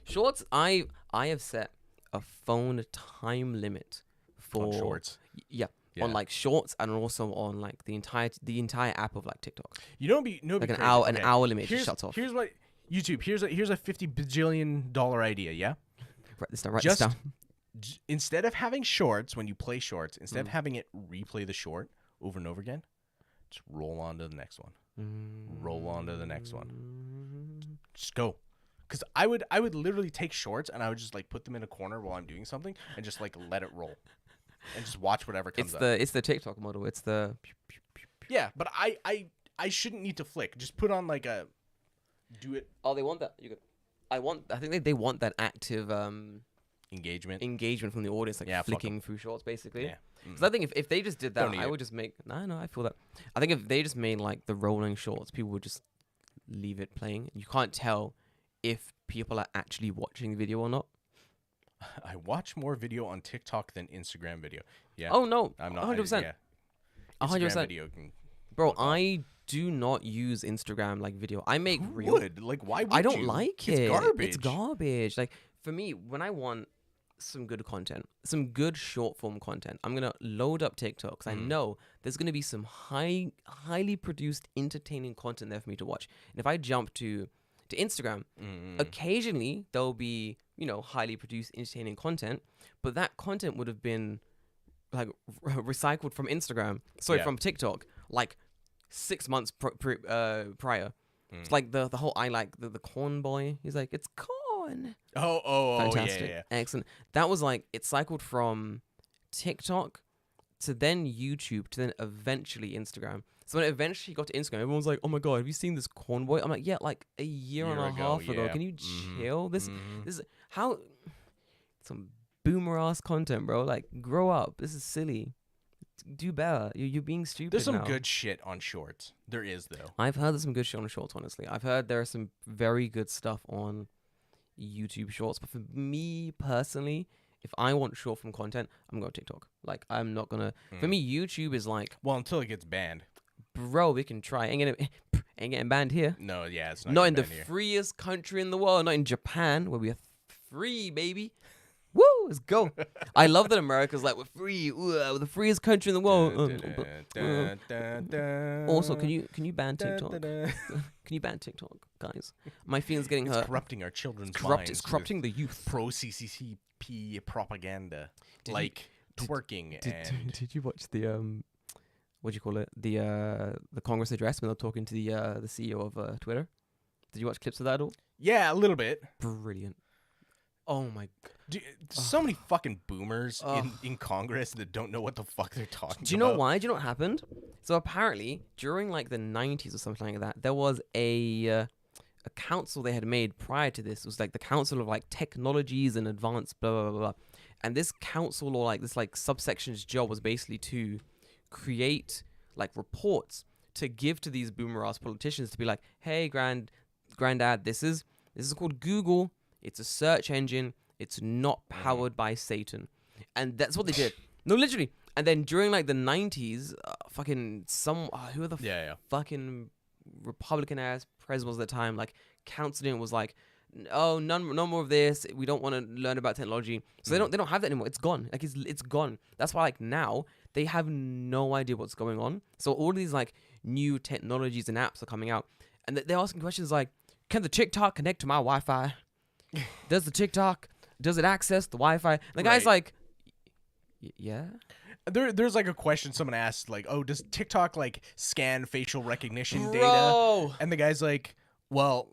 Shorts. I have set a phone time limit for on shorts. Yeah. On like shorts and also on like the entire app of like TikTok. You don't be like an hour limit. Just shuts off. Here's what YouTube. Here's a $50 bajillion idea. Yeah. Write this down. Instead of having shorts when you play shorts, instead of having it replay the short over and over again, just roll on to the next one. Roll on to the next one. Just go. Because I would literally take shorts and I would just like put them in a corner while I'm doing something and just like let it roll and just watch whatever comes up. It's the TikTok model. It's the Yeah, but I shouldn't need to flick. Just put on like a do it oh, they want that. I think they want that active engagement. from the audience, like Yeah, fuck 'em. flicking through shorts, basically. Yeah. Because I think if they just did that, Don't need I it. would just make. No, I feel that. I think if they just made like the rolling shorts, people would just leave it playing. You can't tell if people are actually watching the video or not. I watch more video on TikTok than Instagram video. Yeah. Oh no, I'm not 100%. Yeah. 100%. Instagram video can Bro, fuck off. I do not use Instagram like video. I make Who real. would? Like, why would I don't you? like It's it. garbage. It's garbage. Like for me, when I want some good content, some good short form content, I'm gonna load up TikTok because I know there's gonna be some highly produced, entertaining content there for me to watch. And if I jump to Instagram, occasionally there'll be highly produced, entertaining content, but that content would have been like recycled from Instagram, sorry, Yeah. from TikTok, like 6 months prior. It's like the whole I like the corn boy. He's like, it's corn. Oh, Fantastic. yeah. Excellent. That was like, it cycled from TikTok to then YouTube to then eventually Instagram. So when it eventually got to Instagram, everyone's like, oh my God, have you seen this corn boy? I'm like, yeah, like a year and a half ago. yeah. Can you Mhm. chill? This Mhm. is how some boomer ass content, bro. Like, grow up. This is silly. Do better. You're being stupid. There's some now. good shit on shorts. There is though. I've heard there's some good shit on shorts, honestly. I've heard there are some very good stuff on YouTube shorts. But for me personally, if I want short form content, I'm going to TikTok. Like, I'm not going to. For me, YouTube is like, Well, until it gets banned. bro, we can try. Ain't getting banned here. No, yeah, it's not. Not in the getting banned here. freest country in the world. Not in Japan, where we are free, baby. Woo, let's go. I love that America's like, we're free. Ooh, we're the freest country in the world. Also, can you ban TikTok? Can you ban TikTok, guys? My feelings getting It's hurt. corrupting our children's It's minds. corrupting the youth. Pro CCCP propaganda, like twerking and. Did you watch the what do you call it? The Congress address when they're talking to the CEO of Twitter? Did you watch clips of that at all? Yeah, a little bit. Brilliant. Oh my. So many fucking boomers in Congress that don't know what the fuck they're talking about. Do you know why? Do you know what happened? So apparently, during like the 90s or something like that, there was a council they had made prior to this. It was like the Council of like Technologies and Advanced blah blah blah blah. And this council or like this like subsection's job was basically to create like reports to give to these boomer ass politicians to be like, hey, granddad, this is called Google. It's a search engine. It's not powered by Satan. And that's what they did. No, literally. And then during like the 90s, fucking who are the fucking Republican ass presidents at the time, like counseling was like, oh, no more of this. We don't want to learn about technology. So they don't have that anymore. It's gone. Like it's gone. That's why like now they have no idea what's going on. So all these like new technologies and apps are coming out, and they're asking questions like, can the TikTok connect to my Wi-Fi? Does it access the Wi-Fi? The guy's like, yeah. There's like a question someone asked, like, oh, does TikTok like scan facial recognition data? Bro. And the guy's like, well,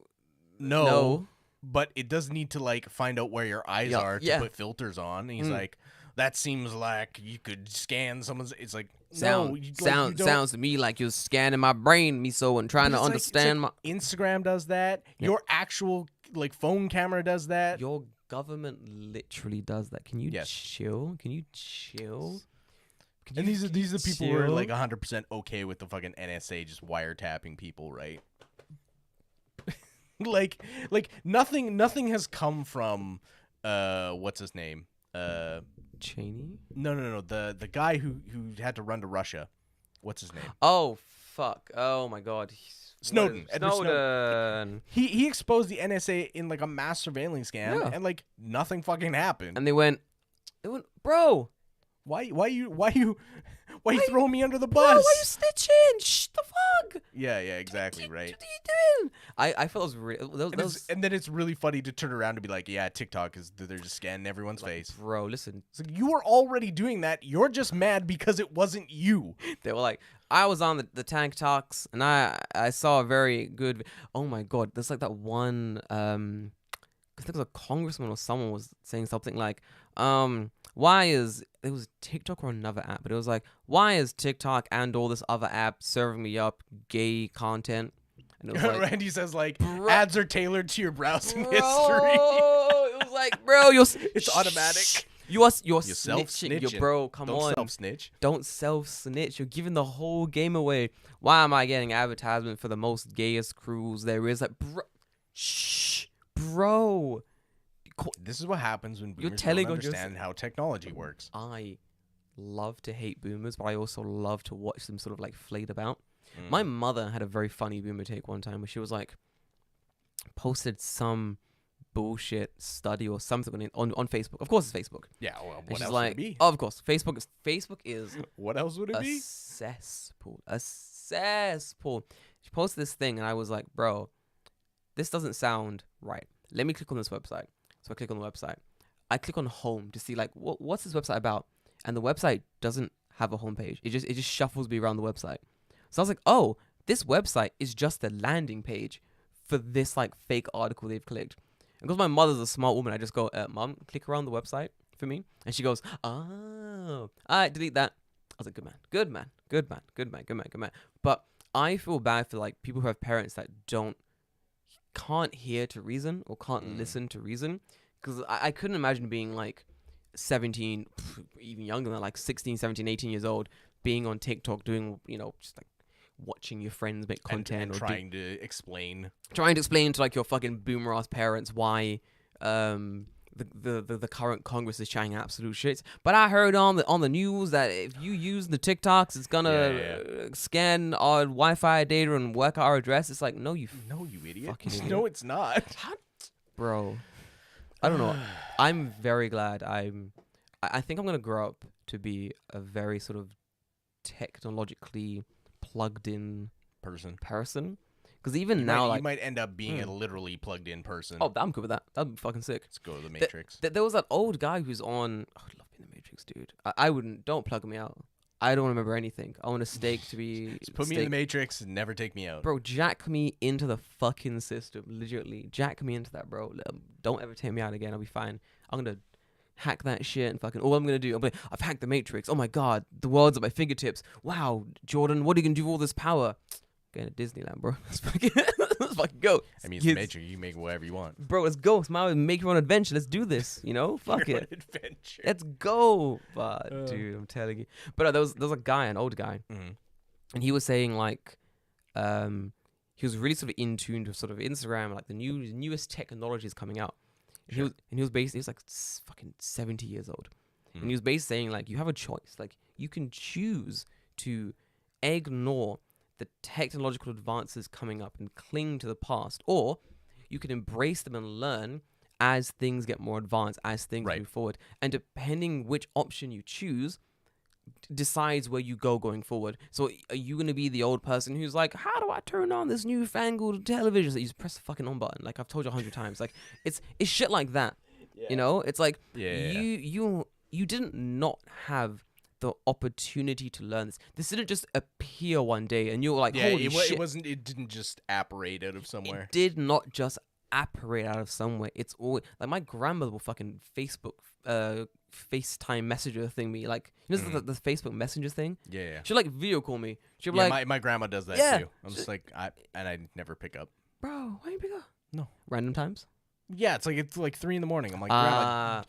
no, but it does need to like find out where your eyes are to put filters on. And he's like, that seems like you could scan someone's. It's like, Sounds to me like you're scanning my brain, Miso, and trying to understand my. Instagram does that. Your actual like phone camera does that. Your government literally does that. Can you chill? Can you chill? And these are the people who are like 100% okay with the fucking NSA just wiretapping people, right? like nothing has come from what's his name? Cheney? No. The guy who had to run to Russia. What's his name? Oh fuck. Oh my god. Snowden. Edward Snowden. He exposed the NSA in like a mass surveillance scam, and like nothing fucking happened. And they went, bro. Why you throw me under the bus? Bro, why you snitching? Shh, the fuck? Yeah, exactly, right. What are you doing? I felt it was real. And then it's really funny to turn around and be like, yeah, TikTok they're just scanning everyone's face. Bro, listen. It's like, you were already doing that. You're just mad because it wasn't you. They were like, I was on the Tank Talks and I saw a very good. Oh my god, there's like that one think it was a congressman or someone was saying something like, why is it was TikTok or another app, but it was like, why is TikTok and all this other app serving me up gay content? And it was like, Randy says like Bro- ads are tailored to your browsing history. it was like, bro, It's automatic. You're self-snitching. snitching, bro. Come Don't on, self-snitch. don't self-snitch. You're giving the whole game away. Why am I getting advertisement for the most gayest cruise there is? Like, bro. This is what happens when You're boomers telling don't on your- understand how technology works. I love to hate boomers, but I also love to watch them sort of like flayed about. Mm. My mother had a very funny boomer take one time where she was like, posted some bullshit study or something on Facebook. Of course, it's Facebook. Yeah, well, And what she's else like, would it be? of course, Facebook is What else would it a be? cesspool. A cesspool. She posted this thing, and I was like, bro, this doesn't sound right. Let me click on this website. So I click on the website. I click on home to see like what's this website about, and the website doesn't have a homepage. It just shuffles me around the website. So I was like, oh, this website is just the landing page for this like fake article they've clicked. And because my mother's a smart woman, I just go, Mom, click around the website for me. And she goes, oh, all right, delete that. I was like, good man. But I feel bad for like people who have parents that can't hear to reason or can't listen to reason. Because I couldn't imagine being like 17, even younger than like 16, 17, 18 years old, being on TikTok doing, just like watching your friends make content and or trying to explain to like your fucking boomer ass parents why the current Congress is chatting absolute shit. But I heard on the news that if you use the TikToks, it's gonna scan our Wi-Fi data and work our address. It's like, no, you idiot. fucking idiot. No, it's not. Bro. I don't know. I'm very glad I think I'm gonna grow up to be a very sort of technologically plugged in person. Because even now, like, you might end up being a literally plugged in person. oh, I'm good with that. That'd be fucking sick. Let's go to the Matrix. There was that old guy who's on. Oh, I love being the Matrix, dude. I wouldn't. Don't plug me out. I don't remember anything. I want a steak to be. Just put me in the Matrix and never take me out. Bro, jack me into the fucking system. Legitimately, jack me into that, bro. Don't ever take me out again. I'll be fine. I'm gonna hack that shit and fucking. All I'm gonna do, I've hacked the Matrix. Oh my god, the world's at my fingertips. Wow, Jordan, what are you gonna do with all this power? Going to Disneyland, bro. Let's fucking go. I mean, it's the Matrix. You make whatever you want. Bro, let's go. Smile and make your own adventure. Let's do this. Fuck it. Adventure. Let's go. But dude, I'm telling you. But there was a guy, an old guy, and he was saying like, he was really sort of in tune to sort of Instagram, like the newest technologies coming out. And he was like fucking 70 years old, and he was basically saying like, you have a choice. Like you can choose to ignore the technological advances coming up and cling to the past, or you can embrace them and learn as things get more advanced, as things move forward. And depending which option you choose decides where you go going forward. So are you going to be the old person who's like, how do I turn on this newfangled television? So you just press the fucking on button. Like I've told you 100 times. Like it's shit like that. It's like you didn't not have the opportunity to learn this. This didn't just appear one day and you're like, holy shit. It didn't just apparate out of somewhere. It did not just apparate out of somewhere. It's always like my grandmother will fucking FaceTime messenger thing me. Like, the Facebook messenger thing? Yeah. She'll like video call me. She'll be like, my grandma does that too. I'm just like, I never pick up. bro, why you pick up? No. Random times? Yeah, it's like 3 a.m. I'm like, Grandma,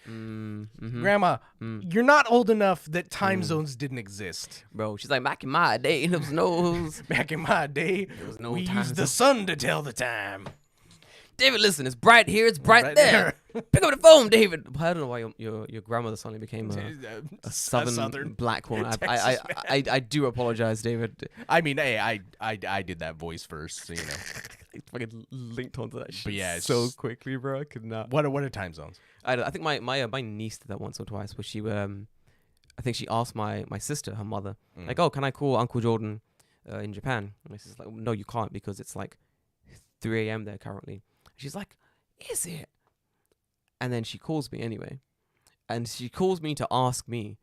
Grandma, you're not old enough that time zones didn't exist. bro, she's like, back in my day, there was no... Back in my day, we used the sun to tell the time. David, listen, it's bright here, it's bright there. Pick up the phone, David. I don't know why your grandmother suddenly became a southern black woman. I do apologize, David. I mean, hey, I did that voice first, so you know. It's fucking linked onto that shit But yeah, it's so just- quickly, bro. I could not. What are time zones? I think my niece did that once or twice, where she I think she asked my sister, her mother, like, oh, can I call Uncle Jordan in Japan? And my sister's like, no, you can't because it's like 3 a.m. there currently. She's like, is it? And then she calls me anyway. And she calls me to ask me,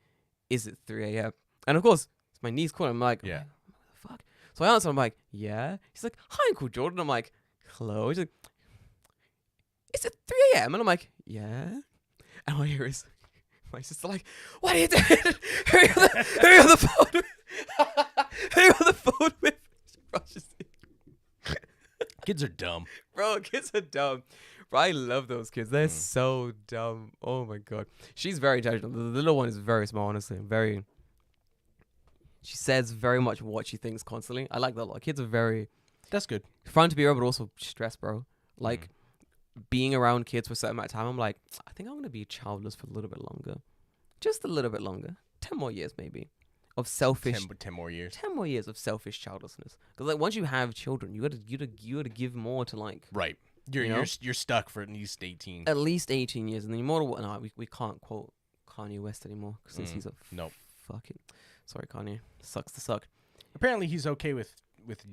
is it 3 a.m.? And of course, it's my niece calling. I'm like, Yeah. what the fuck? So I answer, I'm like, yeah. She's like, hi, Uncle Jordan. I'm like, hello. She's like, it's at 3 a.m. And I'm like, yeah. And all I hear is my sister like, what are you doing? Who are you on the phone with? Who are you on the phone with? She rushes in. Kids are dumb. Bro, kids are dumb. Bro, I love those kids. They're so dumb. Oh my god. She's very judgmental. The little one is very small, honestly. Very. She says very much what she thinks constantly. I like that a lot. Kids are very That's good. fun to be around, but also stress, bro. Like being around kids for a certain amount of time, I'm like, I think I'm gonna be childless for a little bit longer, just a little bit longer, 10 more years maybe, of selfish. 10 more years. 10 more years of selfish childlessness. Because like once you have children, you gotta give more to like Right. You're You know? you're stuck for at least 18. at least 18 years, and then you're more. No, we can't quote Kanye West anymore since he's a Nope. fucking. Sorry, Kanye. Sucks to suck. Apparently he's okay with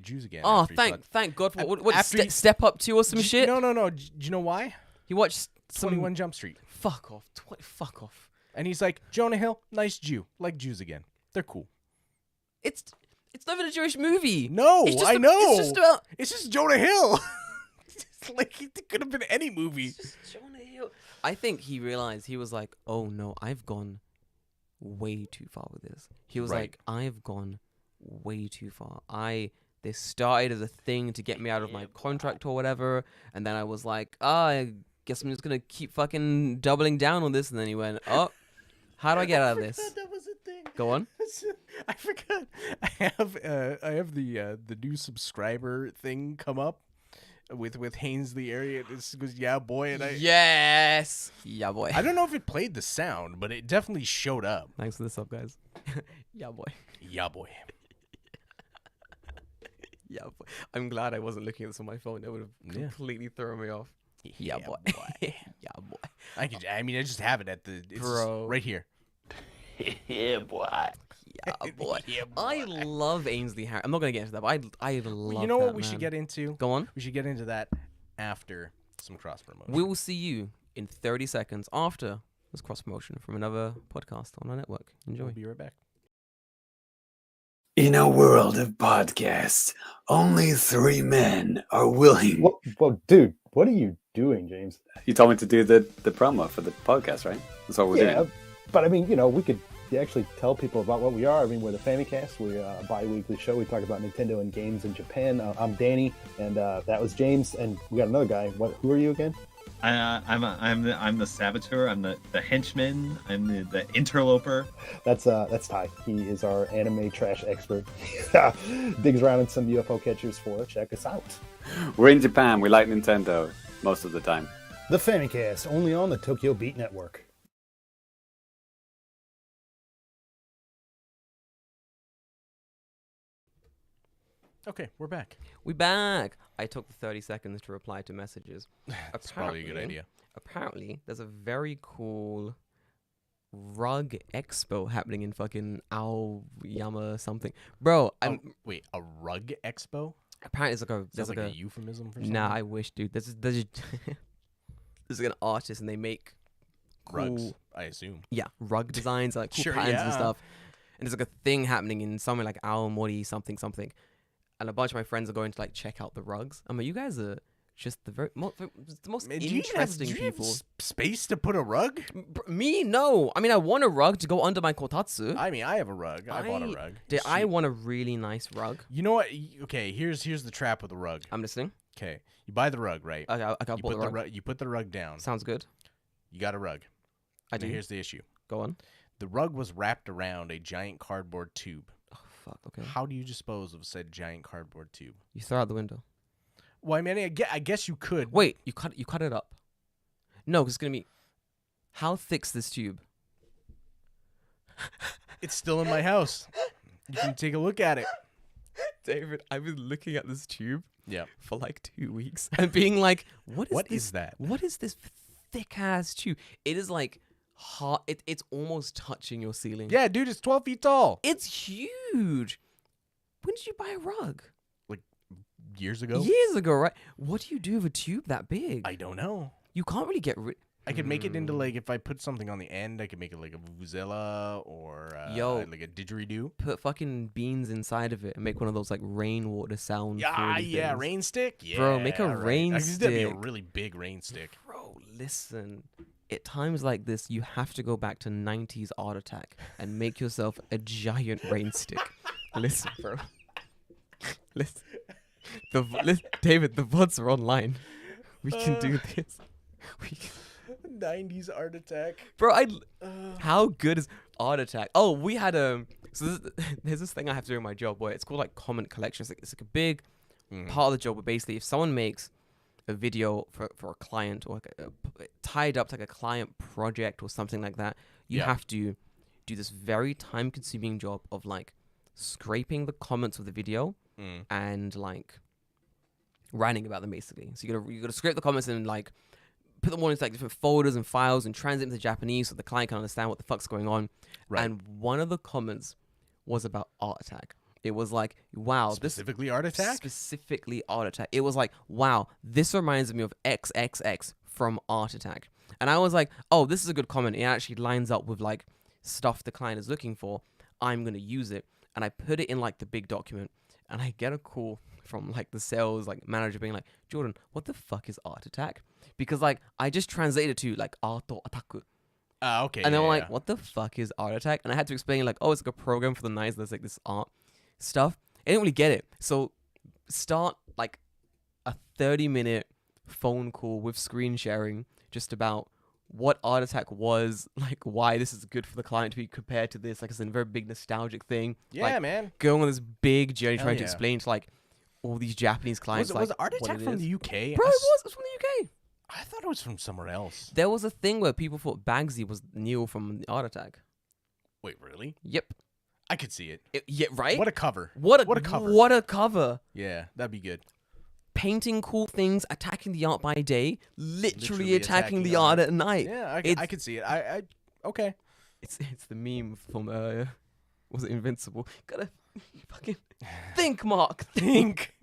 Jews again. Oh, after he thank God for what after he- Step Up 2 or some shit. No. Do you know why? He watched some 21 Jump Street. Fuck off. Fuck off. And he's like, Jonah Hill, nice Jew. Like Jews again. They're cool. It's not even a Jewish movie. No, It's just I know. It's just about It's just Jonah Hill. It's like it could have been any movie. Jonah Hill. I think he realized, he was like, oh no, I've gone way too far with this. He was Right. like, I've gone way too far. This started as a thing to get me out of my contract or whatever, and then I was like, I guess I'm just gonna keep fucking doubling down on this. And then he went, oh, how do I get out of this? That was a thing. Go on. I forgot. I have the new subscriber thing come up with Hainsley area. This goes, yeah, boy, and Yes. Yeah, boy. I don't know if it played the sound, but it definitely showed up. Thanks for the sub, guys. Yeah, boy. Yeah, boy. Yeah, boy. I'm glad I wasn't looking at this on my phone. That would have Yeah. completely thrown me off. Yeah, boy. Yeah, boy. I just have it at the Bro. right here. Yeah, boy. Yeah, boy. Yeah, I boy. love Ainsley Harris. I'm not gonna get into that, but I love. You know that what we should man. get into? Go on. We should get into that after some cross promotion. We will see you in 30 seconds after this cross promotion from another podcast on our network. Enjoy. We'll be right back. In a world of podcasts, only 3 men are willing. Well, dude, what are you doing, James? You told me to do the promo for the podcast, right? That's what we're doing. But I mean, we could actually tell people about what we are. I mean, we're the Famicast. We're a bi-weekly show. We talk about Nintendo and games in Japan. I'm Danny, and that was James, and we got another guy. Who are you again? I'm the saboteur. I'm the henchman. I'm the interloper. That's Ty. He is our anime trash expert. Digs around in some UFO catchers for. Check us out. We're in Japan. We like Nintendo most of the time. The Famicast, only on the Tokyo Beat Network. Okay, we're back. We back. I took the 30 seconds to reply to messages. That's probably a good idea. Apparently, there's a very cool rug expo happening in fucking Aoyama something. Bro, Wait, a rug expo? apparently there's Sounds like like a a euphemism for something. Nah, I wish, dude. There's like an artist, and they make cool, Rugs, I assume. yeah, rug designs, like cool Sure, patterns yeah. and stuff. And there's like a thing happening in somewhere like Aomori something. And a bunch of my friends are going to like check out the rugs. I mean, you guys are just the most Man, do you even have- interesting do you have people. space to put a rug? Me, no. I mean, I want a rug to go under my kotatsu. I mean, I have a rug. I bought a rug. I Shit. want a really nice rug. You know what? Okay, here's the trap with the rug. I'm listening. Okay, you buy the rug, right? I got You bought put the rug. You put the rug down. Sounds good. You got a rug. I Now do. here's the issue. Go on. The rug was wrapped around a giant cardboard tube. Oh, fuck. Okay. How do you dispose of said giant cardboard tube? You throw out the window. Well, I mean, I guess you could. Wait, you cut it up. No, 'cause it's gonna be. How thick's this tube? It's still in my house. You can take a look at it. David, I've been looking at this tube Yeah. for like 2 weeks and being like, what is that? What is this thick ass tube? It is like hot. It's almost touching your ceiling. Yeah, dude, it's 12 feet tall. It's huge. When did you buy a rug? Years ago? Years ago, right? What do you do with a tube that big? I don't know. You can't really get rid. I could make it into like, if I put something on the end, I could make it like a vuvuzela or like a didgeridoo. Put fucking beans inside of it and make one of those like rainwater sound. Yeah, things. rain stick. Yeah, Bro, make a right. rain I guess that'd be a stick. really big rain stick. Bro, listen. At times like this, you have to go back to 90s Art Attack and make yourself a giant rain stick. Listen, bro. Listen. David, the VODs are online. We can do this. We can. 90s Art Attack. Bro, how good is Art Attack? Oh, we had there's this thing I have to do in my job where it's called like comment collection. It's like a big part of the job where basically if someone makes a video for a client or like tied up to like a client project or something like that, you have to do this very time consuming job of like scraping the comments of the video and like writing about them basically. So you gotta scrape the comments and like put them all into like different folders and files and translate them to Japanese so the client can understand what the fuck's going on. Right. And one of the comments was about Art Attack. It was like, wow, specifically Art Attack? Specifically Art Attack. It was like, wow, this reminds me of XXX from Art Attack. And I was like, oh, this is a good comment. It actually lines up with like stuff the client is looking for. I'm going to use it. And I put it in like the big document. And I get a call from like the sales like manager being like, Jordan, what the fuck is Art Attack? Because like I just translated to like Art Attack. Okay. And they were like, what the fuck is Art Attack? And I had to explain like, oh, it's like a program for the nice. There's like this art stuff. I didn't really get it. So start like a 30-minute phone call with screen sharing just about what Art Attack was, like why this is good for the client to be compared to this. Like it's a very big nostalgic thing. Yeah, like, man. Going on this big journey trying to explain to like all these Japanese clients. Was Art Attack from the UK? Bro, it was from the UK. I thought it was from somewhere else. There was a thing where people thought Bagsy was Neil from Art Attack. Wait, really? Yep. I could see it. Yeah, right? What a cover. What a cover. What a cover. Yeah, that'd be good. Painting cool things, attacking the art by day, literally attacking the art at night. Yeah, I could see it. I okay. It's the meme from was it Invincible? Gotta fucking think, Mark. Think.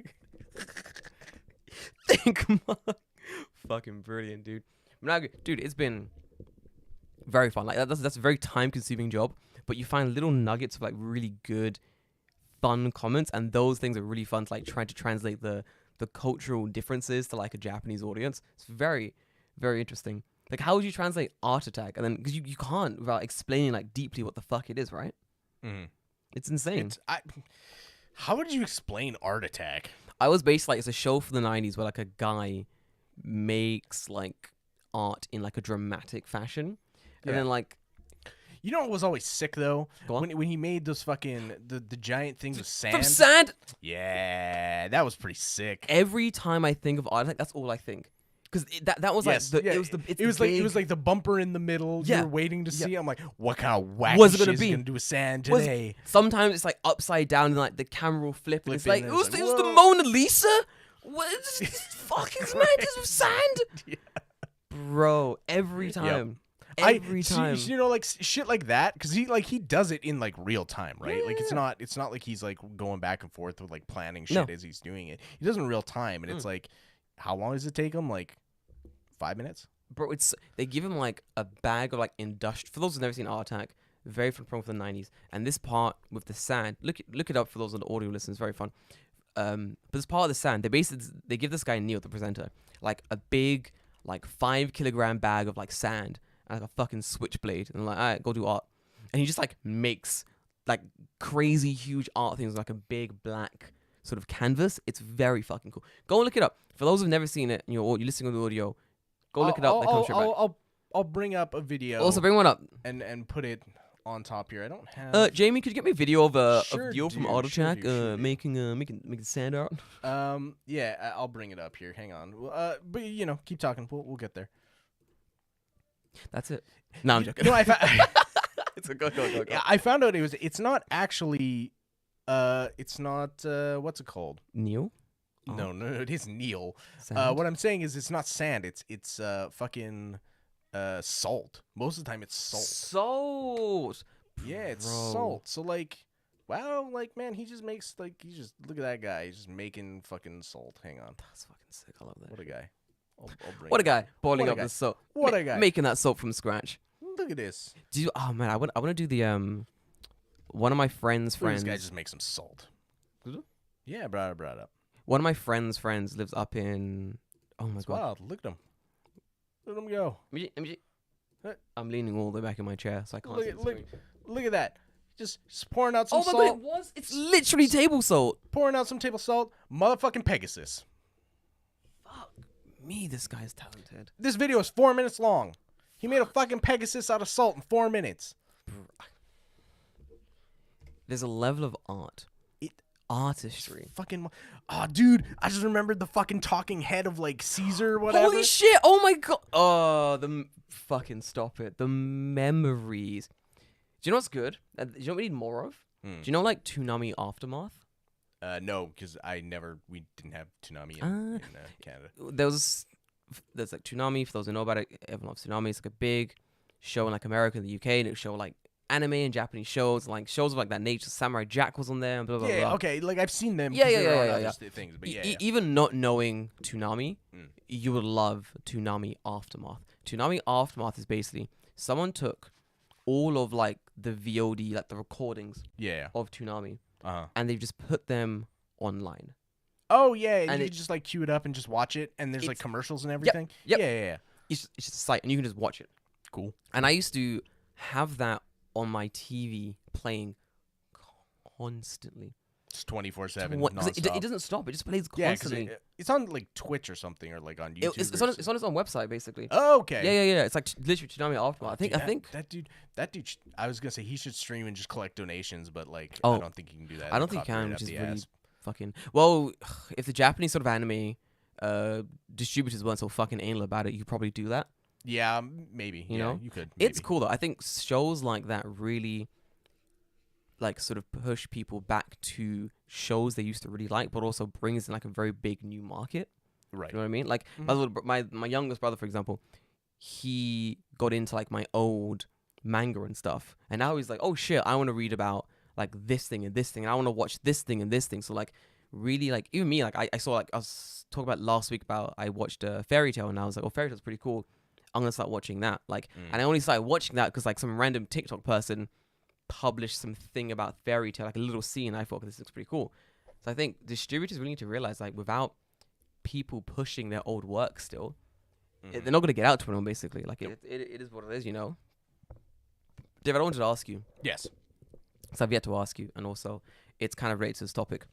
Think, Mark. Fucking brilliant, dude. Dude, it's been very fun. Like that's a very time-consuming job, but you find little nuggets of like really good, fun comments, and those things are really fun to like try to translate the cultural differences to like a Japanese audience. It's very, very interesting. Like, how would you translate Art Attack? And then because you can't without explaining like deeply what the fuck it is, right? It's insane. How would you explain Art Attack? I was based like it's a show for the 90s where like a guy makes like art in like a dramatic fashion, and then like, you know what was always sick though? When he made those fucking the giant things with sand. From sand. Yeah, that was pretty sick. Every time I think of Art Attack, that's all I think. Because that was like it was like the bumper in the middle. Yeah. You're waiting to see. I'm like, what kind of wacky What's it shit gonna is be? gonna do with sand today? Sometimes it's like upside down and like the camera will flip and it's like, and it was it's the like, Mona Lisa? What is this fucking madness with sand? Yeah. Bro, every time. Every time. You know, like shit like that, because he does it in like real time, right? Like it's not like he's like going back and forth with like planning shit as he's doing it. He does it in real time, and it's like, how long does it take him? Like 5 minutes? Bro, they give him like a bag of like industrial. For those who've never seen Art Attack, very fun program from the 90s. And this part with the sand, look it up for those on the audio listeners. Very fun. But this part of the sand, they give this guy Neil, the presenter, like a big like 5 kilogram bag of like sand and like a fucking switchblade, and like, all right, go do art. And he just like makes like crazy huge art things, like a big black sort of canvas. It's very fucking cool. Go and look it up. For those who've never seen it, you're listening on the audio. Go look it up. I'll bring up a video. Also, bring one up and put it on top here. I don't have. Jamie, could you get me a video of Sure Yo from do, Art sure Attack do. making sand art? Yeah, I'll bring it up here. Hang on. But you know, keep talking. We'll get there. That's it. No, I'm joking. No, It's a go. Yeah, I found out it's not actually. It's not. What's it called? Neil? No, it is Neil. Sand? What I'm saying is it's not sand. It's fucking salt. Most of the time it's salt. Salt. Yeah, it's Bro. salt. So like, wow, like man, he just look at that guy. He's just making fucking salt. Hang on. That's fucking sick. I love that. What a guy. I'll bring What a it. guy. Boiling What a up guy. the soap. What a guy. Making that soap from scratch. Look at this. Oh man, I want to do the one of my friends' Look at friends. This guy just makes some salt. Does it? Yeah, I brought it up. One of my friends' friends lives up in. Oh my It's god. wild. Look at him. Let him go. I'm leaning all the way back in my chair, so I can't see the screen. Look at that. Just pouring out some Oh my salt. god, it was! It's literally table salt! Pouring out some table salt. Motherfucking Pegasus. Fuck me, this guy's talented. This video is 4 minutes long. He made a fucking Pegasus out of salt in 4 minutes. There's a level of art. Artistry. Fucking. Oh, dude. I just remembered the fucking talking head of like Caesar or whatever. Holy shit! Oh my god! Oh, fucking stop it. The memories. Do you know what's good? Do you know what we need more of? Do you know like Toonami Aftermath? No, because we didn't have Toonami in Canada. There's like Toonami, for those who know about it, everyone loves Toonami. It's like a big show in like America and the UK, and it show like anime and Japanese shows, like shows of like that nature. Samurai Jack was on there, and blah blah Yeah, blah. okay, like I've seen them. Yeah, 'cause yeah, they're on yeah, other yeah. things, but yeah. Even not knowing Toonami, you would love Toonami Aftermath. Toonami Aftermath is basically someone took all of like the VOD, like the recordings Yeah. of Toonami, Uh-huh. and they've just put them online. Oh yeah, And you it- just like queue it up and just watch it, and there's like It's- commercials and everything. yep. Yeah. It's just a site, and you can just watch it. Cool. And I used to have that on my TV playing constantly. It's 24/7 Because nonstop. it doesn't stop. It just plays Yeah, because constantly. it's on like Twitch or something, or like on YouTube. It's or on its own website basically. Oh, okay. Yeah. It's like literally Toonami Aftermath. Dude, I think. that dude. I was gonna say he should stream and just collect donations, but like Oh, I don't think he can do that. I don't think you can, which is really fucking. Well, if the Japanese sort of anime distributors weren't so fucking anal about it, you could probably do that. Yeah, maybe. You yeah, know? you could. It's maybe. cool though. I think shows like that really, like, sort of push people back to shows they used to really like, but also brings in like a very big new market. Right. You know what I mean? Like my youngest brother, for example, he got into like my old manga and stuff, and now he's like, oh shit, I want to read about like this thing and this thing, and I want to watch this thing and this thing. So like, really, like even me, like I saw, like I was talking about last week about I watched Fairy Tail, and I was like, oh, Fairy Tail's pretty cool. I'm gonna start watching that. Like, and I only started watching that because like some random TikTok person published something about Fairy Tail, like a little scene. And I thought, this looks pretty cool. So I think distributors really need to realize, like, without people pushing their old work still, they're not gonna get out to anyone. Basically, like it is what it is, you know. David, I wanted to ask you. Yes. So I've yet to ask you, and also it's kind of related to this topic.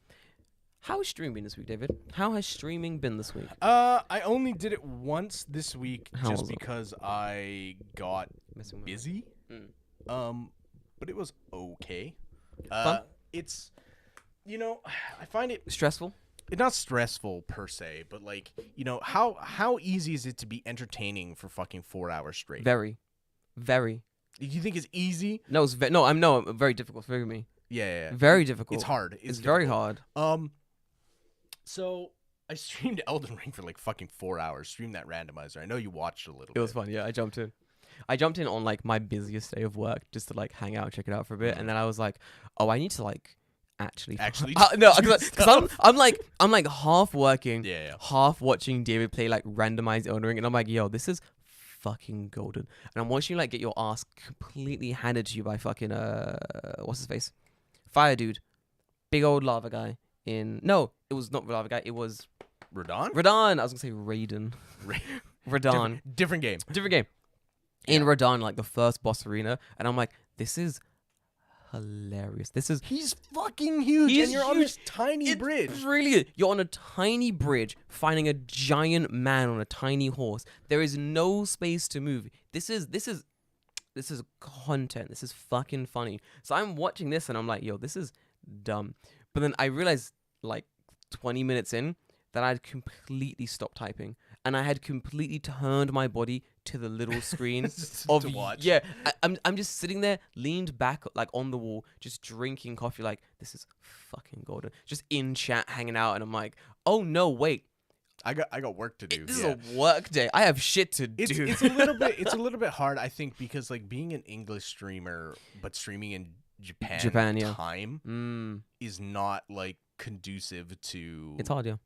How has streaming been this week, David? How has streaming been this week? I only did it once this week How just was it? because I got Messing with busy. But it was okay. Fun? It's, you know, I find it Stressful? not stressful per se, but like, you know, how easy is it to be entertaining for fucking 4 hours straight? Very, very. Do you think it's easy? No, it's very difficult for me. Yeah. Very difficult. It's hard. It's very difficult. hard. So I streamed Elden Ring for like fucking 4 hours. Streamed that randomizer. I know you watched a little bit. It was fun. Yeah, I jumped in. I jumped in on like my busiest day of work just to like hang out, check it out for a bit, and then I was like, oh, I need to like actually no, because I'm like half working, Yeah. half watching David play like randomized Elden Ring, and I'm like, yo, this is fucking golden. And I'm watching you like get your ass completely handed to you by fucking what's his face, Fire Dude, big old lava guy. No, it was not lava guy. It was Radon? Radon. I was gonna say Raiden. Radon. Different game. Different game. In Radon, like the first boss arena, and I'm like, this is hilarious. This is He's fucking huge, He's and you're on huge. this tiny bridge. It's really good. You're on a tiny bridge fighting a giant man on a tiny horse. There is no space to move. This is content. This is fucking funny. So I'm watching this and I'm like, yo, this is dumb. But then I realized like 20 minutes in that I'd completely stopped typing and I had completely turned my body to the little screen To watch. Yeah, I'm just sitting there, leaned back like on the wall, just drinking coffee. Like, this is fucking golden. Just in chat, hanging out, and I'm like, oh no, wait, I got work to do. this yeah. is a work day. I have shit to do. It's a little bit hard, I think, because like being an English streamer but streaming in Japan, yeah. time is not like conducive to It's hard, yeah.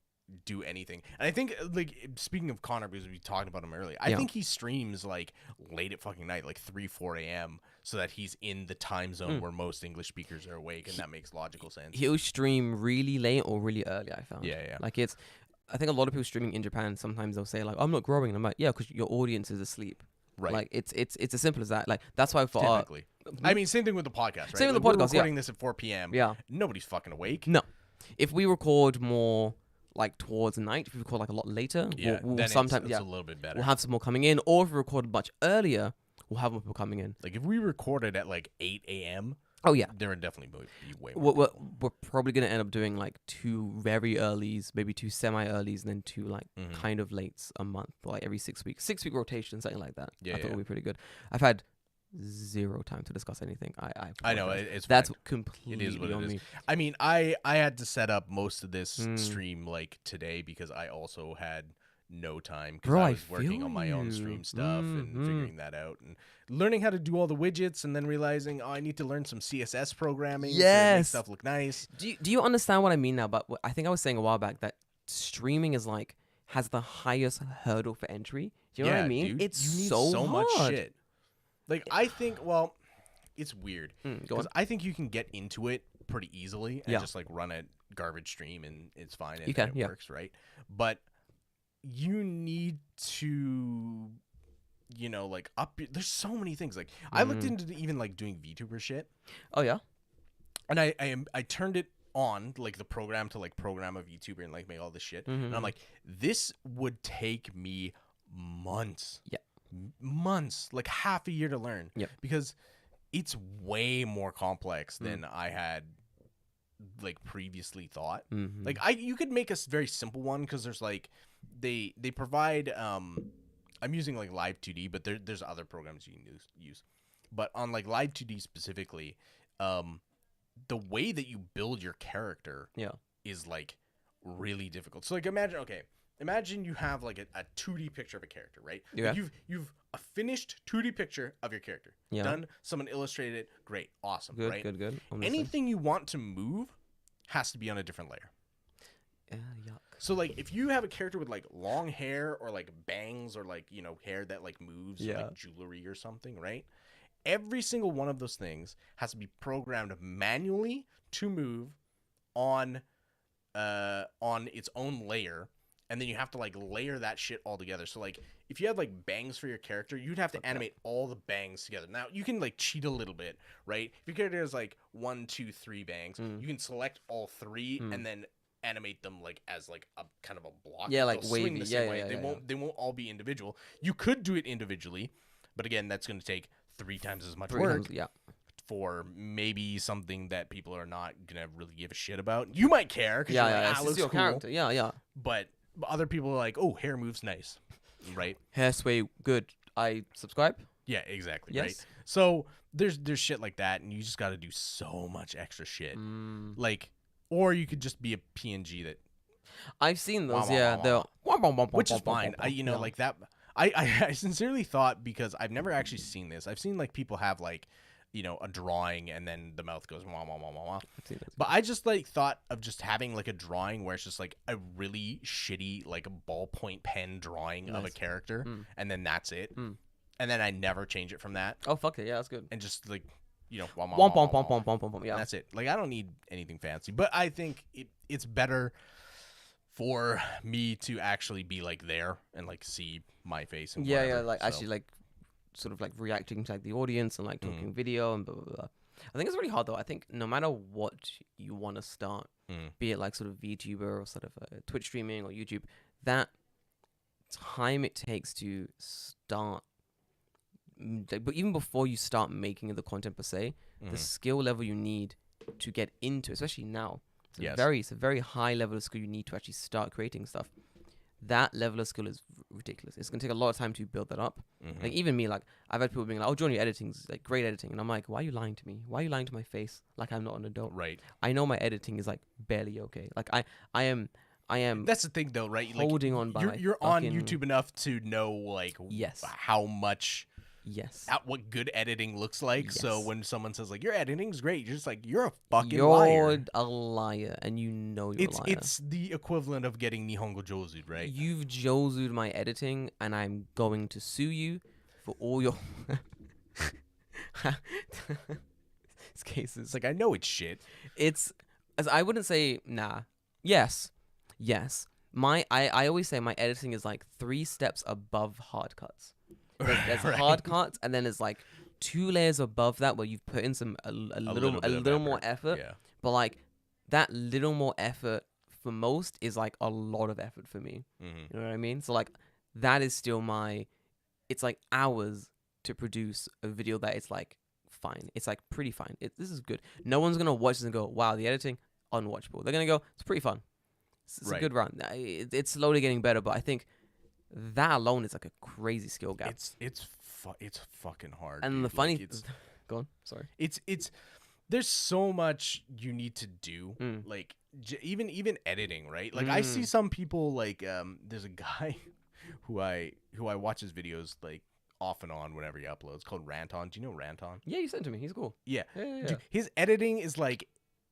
do anything. And I think like speaking of Connor, because we talked about him earlier, I Yeah. think he streams like late at fucking night, like 3-4 a.m. so that he's in the time zone where most English speakers are awake, and that makes logical sense. He'll stream really late or really early, I found. Yeah. Like, it's I think a lot of people streaming in Japan sometimes they'll say like, I'm not growing. And I'm like, yeah, because your audience is asleep. Right. Like it's as simple as that. Like that's why for our, Typically. I mean, same thing with the podcast, right? Same with the We're podcast, yeah. recording this at 4 p.m. yeah. Nobody's fucking awake. No, if we record more like towards night, if we record like a lot later, Yeah, we'll then sometimes it's a little bit better. we'll have some more coming in. Or if we record much earlier, we'll have more people coming in. Like if we recorded at like 8 a.m., Oh yeah. there would definitely be way more. We're probably gonna end up doing like 2 very earlys, maybe 2 semi-earlys, and then 2 like Mhm. kind of lates a month, like every 6 weeks, 6-week rotation, something like that. Yeah, I thought yeah. it would be pretty good. I've had zero time to discuss anything. I know apologize. it's That's fine. completely what it on is. me. I mean, I had to set up most of this Mm. stream like today because I also had no time because Bro, I I was working feel on my own you. stream stuff and Mhm. figuring that out and learning how to do all the widgets and then realizing I need to learn some CSS programming to make Yes. stuff look nice. Do you understand what I mean now? But I think I was saying a while back that streaming is like has the highest hurdle for entry. Do you know what I mean? Dude, It's you need so much hard. shit. Like I think, well, it's weird Go on. because I think you can get into it pretty easily and Yeah. just like run a garbage stream and it's fine and You then can, it yeah. works, right? But you need to, you know, like there's so many things. Like I looked Mhm. into even like doing VTuber shit, Oh yeah. and I turned it on like the program to like program a VTuber and like make all this shit, and I'm Mhm. like, this would take me months. Yeah. Months, like half a year to learn. Yep. Because it's way more complex Mm. than I had like previously thought. Mhm. Like you could make a very simple one because there's like they provide I'm using like Live 2D, but there's other programs you can use. But on like Live 2D specifically, the way that you build your character Yeah. is like really difficult. So like imagine you have like a 2D picture of a character, right? Yeah. Like you've a finished 2D picture of your character. Yeah. Done. Someone illustrated it. Great. Awesome. Good. right? Good. Good. I'm listening. Anything you want to move has to be on a different layer. Yuck. So like if you have a character with like long hair or like bangs or like, you know, hair that like moves or Yeah. like jewelry or something, right? Every single one of those things has to be programmed manually to move on its own layer, and then you have to like layer that shit all together. So like if you had like bangs for your character, you'd have to animate all the bangs together. Now you can like cheat a little bit, right? If your character has like 1, 2, 3 bangs, Mm. you can select all 3 Mm. and then animate them like as like a kind of a block. Yeah, like They'll swing wavy. the same Yeah, way. yeah, yeah, They won't all be individual. You could do it individually, but again, that's going to take 3 times as much 3 work times, yeah. for maybe something that people are not gonna really give a shit about. You might care because Yeah. you're Yeah. like, It's ah, just looks your cool. character. Yeah. Yeah. But other people are like, oh, hair moves nice, right? Hair sway. Good. I subscribe. Yeah, exactly. Yes. Right. So there's shit like that, and you just got to do so much extra shit. Mm. Like, or you could just be a PNG that, I've seen those. Wah, wah, Yeah. wah, The which is fine. You know, Yeah. like that. I sincerely thought, because I've never actually seen this. I've seen like people have like, you know, a drawing and then the mouth goes wah wah wah wah wah. I've seen those. But I just like thought of just having like a drawing where it's just like a really shitty like a ballpoint pen drawing of a Nice. character, Mm. and then that's it. Mm. And then I never change it from that, Oh fuck it. Yeah. That's good. and just like, you know, wah, wah, Womp wah, womp wah, womp wah, womp womp womp. and Yeah. that's it. Like I don't need anything fancy, but I think it's better for me to actually be like there and like see my face and Yeah. whatever. Yeah. Like So, actually like sort of like reacting to like the audience and like Mm. talking video and blah blah blah. I think it's really hard though. I think no matter what you want to start, Mm. be it like sort of VTuber or sort of Twitch streaming or YouTube, that time it takes to start, but even before you start making the content per se, the Mhm. skill level you need to get into, especially now, Yes. it's a very high level of skill you need to actually start creating stuff. That level of skill is ridiculous. It's gonna take a lot of time to build that up. Mhm. Like even me, like I've had people being like, "Oh, John, your editing's like great editing," and I'm like, "Why are you lying to me? Why are you lying to my face? Like I'm not an adult. Right. I know my editing is like barely okay. Like I am That's the thing, though, right? Like, holding on by my you're on fucking- YouTube enough to know like Yes. how much yes. what good editing looks like. So Yes. when someone says like your editing's great, you're just like you're a fucking You're liar. a liar, and you know you're a liar. It's the equivalent of getting Nihongo Jozu, right? You've jozu'd my editing, and I'm going to sue you for all your cases. It's like I know it's shit. It's as I wouldn't say nah. Yes, I always say my editing is like 3 steps above hard cuts. There's hard cuts, and then there's like 2 layers above that where you've put in a little more effort. Yeah. But like that little more effort for most is like a lot of effort for me. Mm-hmm. You know what I mean? So like that is still it's like hours to produce a video that it's like fine. It's like pretty fine. This is good. No one's gonna watch this and go, wow, the editing unwatchable. They're gonna go, it's pretty fun. It's a good run. It's slowly getting better, but I think that alone is like a crazy skill gap. It's fucking hard. And dude. the funny, it's go on. Sorry. it's there's so much you need to do, Mm. like even editing, right? Like I see some people like there's a guy who I watch his videos like off and on whenever he uploads, called Ranton. Do you know Ranton? Yeah, you sent it to me. He's cool. Yeah. Yeah. Dude, his editing is like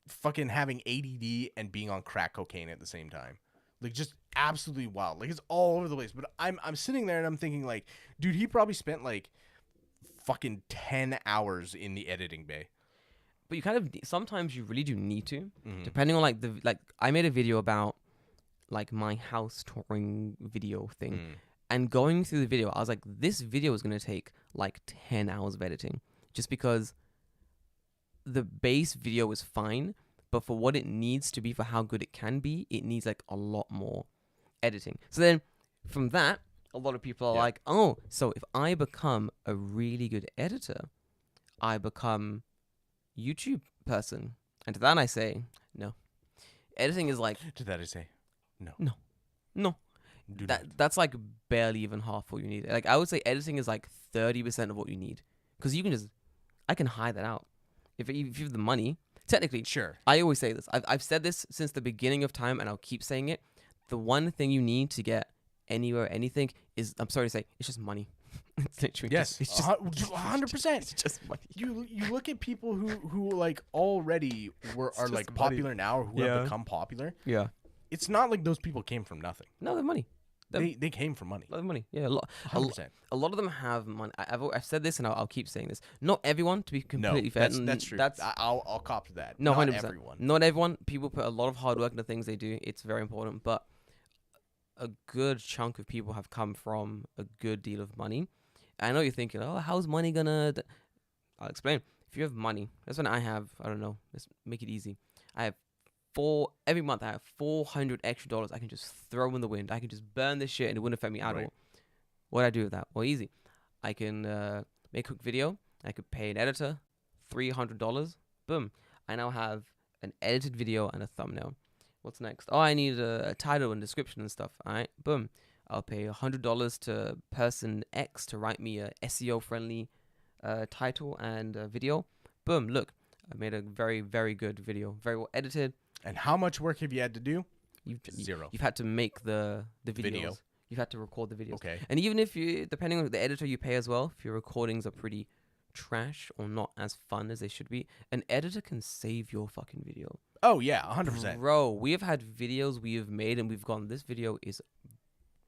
fucking having ADD and being on crack cocaine at the same time. Like just absolutely wild. Like it's all over the place. But I'm sitting there and I'm thinking like, dude, he probably spent like fucking 10 hours in the editing bay. But you kind of sometimes you really do need to, Mhm. depending on like I made a video about like my house touring video thing, Mm. and going through the video, I was like, this video is gonna take like 10 hours of editing, just because the base video is fine, but for what it needs to be, for how good it can be, it needs like a lot more editing. So then from that, a lot of people are Yeah. like, oh, so if I become a really good editor, I become YouTube person. And to that I say, no. Editing is like, To that I say, no. no. Do not. That's like barely even half what you need. Like I would say editing is like 30% of what you need. Because I can hide that out. If you have the money, technically, Sure. I always say this. I've said this since the beginning of time, and I'll keep saying it. The one thing you need to get anywhere, anything, is, I'm sorry to say, it's just money. It's literally Yes. it's just 100%. It's just money. You look at people who like already are just like money. popular now, or who Yeah. have become popular. Yeah. It's not like those people came from nothing. No, they're money. They came from money. They have money. Yeah, a lot. 100%. A lot of them have money. I've said this, and I'll keep saying this. Not everyone, to be No, completely fair. that's true. I'll cop to that. No, Not 100%. everyone. Not everyone. People put a lot of hard work into things they do. It's very important, but a good chunk of people have come from a good deal of money. I know you're thinking, oh, how's money gonna? I'll explain. If you have money, that's when I don't know. Let's make it easy. I have every month. I have $400 extra I can just throw in the wind. I can just burn this shit, and it wouldn't affect me at Right. all. What do I do with that? Well, easy. I can make a quick video. I could pay an editor $300. Boom. I now have an edited video and a thumbnail. What's next? Oh, I need a title and description and stuff. All right. Boom. I'll pay $100 to person X to write me a SEO friendly title and video. Boom. Look, I made a very, very good video. Very well edited. And how much work have you had to do? Zero. You've had to make the videos. Video. You've had to record the videos. Okay. And even if you, depending on the editor you pay as well, if your recordings are pretty trash or not as fun as they should be, an editor can save your fucking video. Oh yeah, 100%. Bro, we have had videos we have made and we've gone, this video is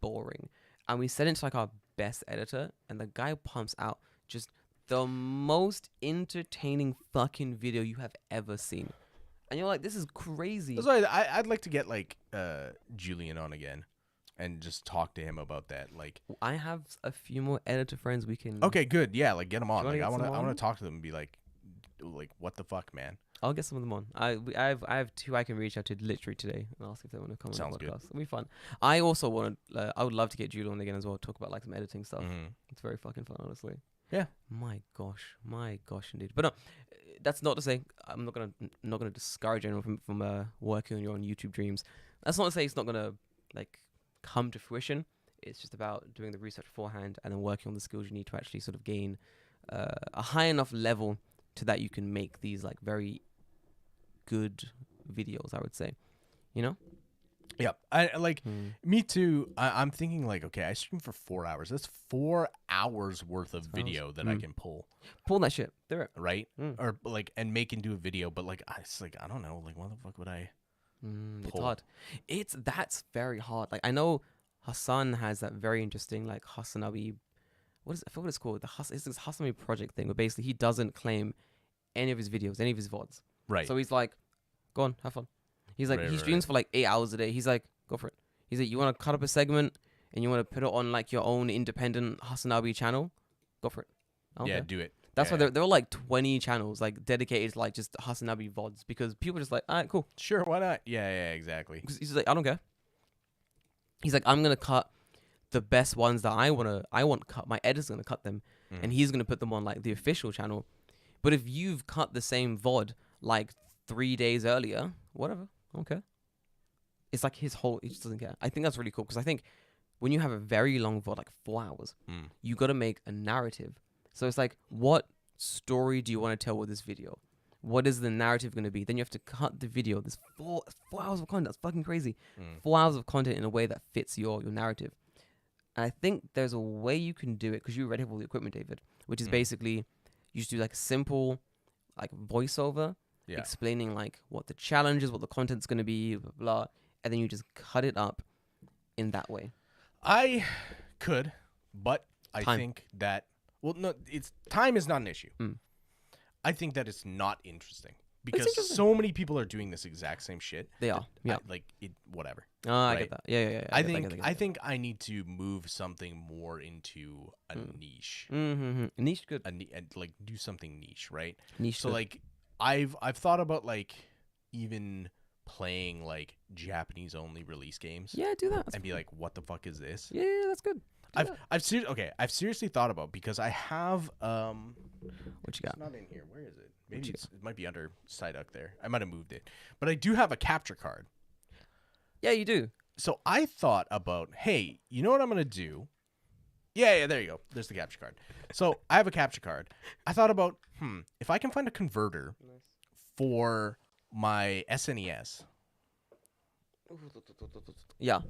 boring. And we send it to like our best editor, and the guy pumps out just the most entertaining fucking video you have ever seen. And you're like, this is crazy. That's why I'd like to get like Julian on again, and just talk to him about that. Like, I have a few more editor friends we can. okay, good, yeah, like get him on. Do you Like, wanna I get some want on? to talk to them and be like, what the fuck, man? I'll get some of them on. I have two I can reach out to literally today and ask if they want to come Sounds on the good. podcast. It'll be fun. I also want to. I would love to get Julian on again as well. Talk about like some editing stuff. Mhm. It's very fucking fun, honestly. Yeah. My gosh, indeed. But no, that's not to say I'm not gonna discourage anyone from working on your own YouTube dreams. That's not to say it's not gonna like come to fruition. It's just about doing the research beforehand and then working on the skills you need to actually sort of gain a high enough level to that you can make these like very good videos, I would say. You know? Yep. I like me too. I'm thinking like, okay, I stream for 4 hours. That's 4 hours worth of video that I can pull, Pull that shit. Do it. right? Mm. Or like and make into a video. But like, it's like I don't know. Like, what the fuck would I? It's Pull. hard. That's very hard. Like I know Hassan has that very interesting like Hassanabi. I forgot what it's called. It's this Hassanabi project thing where basically he doesn't claim any of his videos, any of his VODs. Right. So he's like, go on, have fun. He's like, Right, he right, streams for like 8 hours a day. He's like, go for it. He's like, you want to cut up a segment and you want to put it on like your own independent Hasanabi channel? Go for it. I don't Yeah, care. do it. That's Yeah, why there were like 20 channels like dedicated to like just Hasanabi VODs because people are just like, all right, cool. Sure, why not? Yeah, exactly. 'Cause he's like, I don't care. He's like, I'm gonna cut the best ones that I want cut. My editor's gonna cut them, Mm. and he's gonna put them on like the official channel. But if you've cut the same VOD like 3 days earlier, whatever, I don't care. It's like he just doesn't care. I think that's really cool because I think when you have a very long VOD, like 4 hours, Mm. you got to make a narrative. So it's like, what story do you want to tell with this video? What is the narrative going to be? Then you have to cut the video. There's 4 hours of content. That's fucking crazy. Mm. 4 hours of content in a way that fits your narrative. And I think there's a way you can do it because you already have all the equipment, David, which is Mm. basically you just do like a simple like voiceover Yeah. explaining like what the challenge is, what the content's going to be, blah, blah, and then you just cut it up in that way. I could, but I Time. think that no, it's time is not an issue. Mm. I think that it's not interesting because interesting. so many people are doing this exact same shit. They are. Yeah. Like it, whatever. I right. get that. Yeah. I get think that. I think I need to move something more into a Mm. niche, Mm-hmm. Niche good. and like do something niche, right? Niche So good. like I've thought about like even playing like Japanese only release games Yeah, do that. That's and be like, what the fuck is this? yeah, that's good. Do that. I've seriously thought about because I have What you got? it's not in here. Where is it? Maybe you it might be under Psyduck there. I might have moved it. But I do have a capture card. Yeah, you do. So I thought about, hey, you know what I'm going to do? Yeah, there you go. There's the capture card. So I have a capture card. I thought about, if I can find a converter for my SNES, Yeah.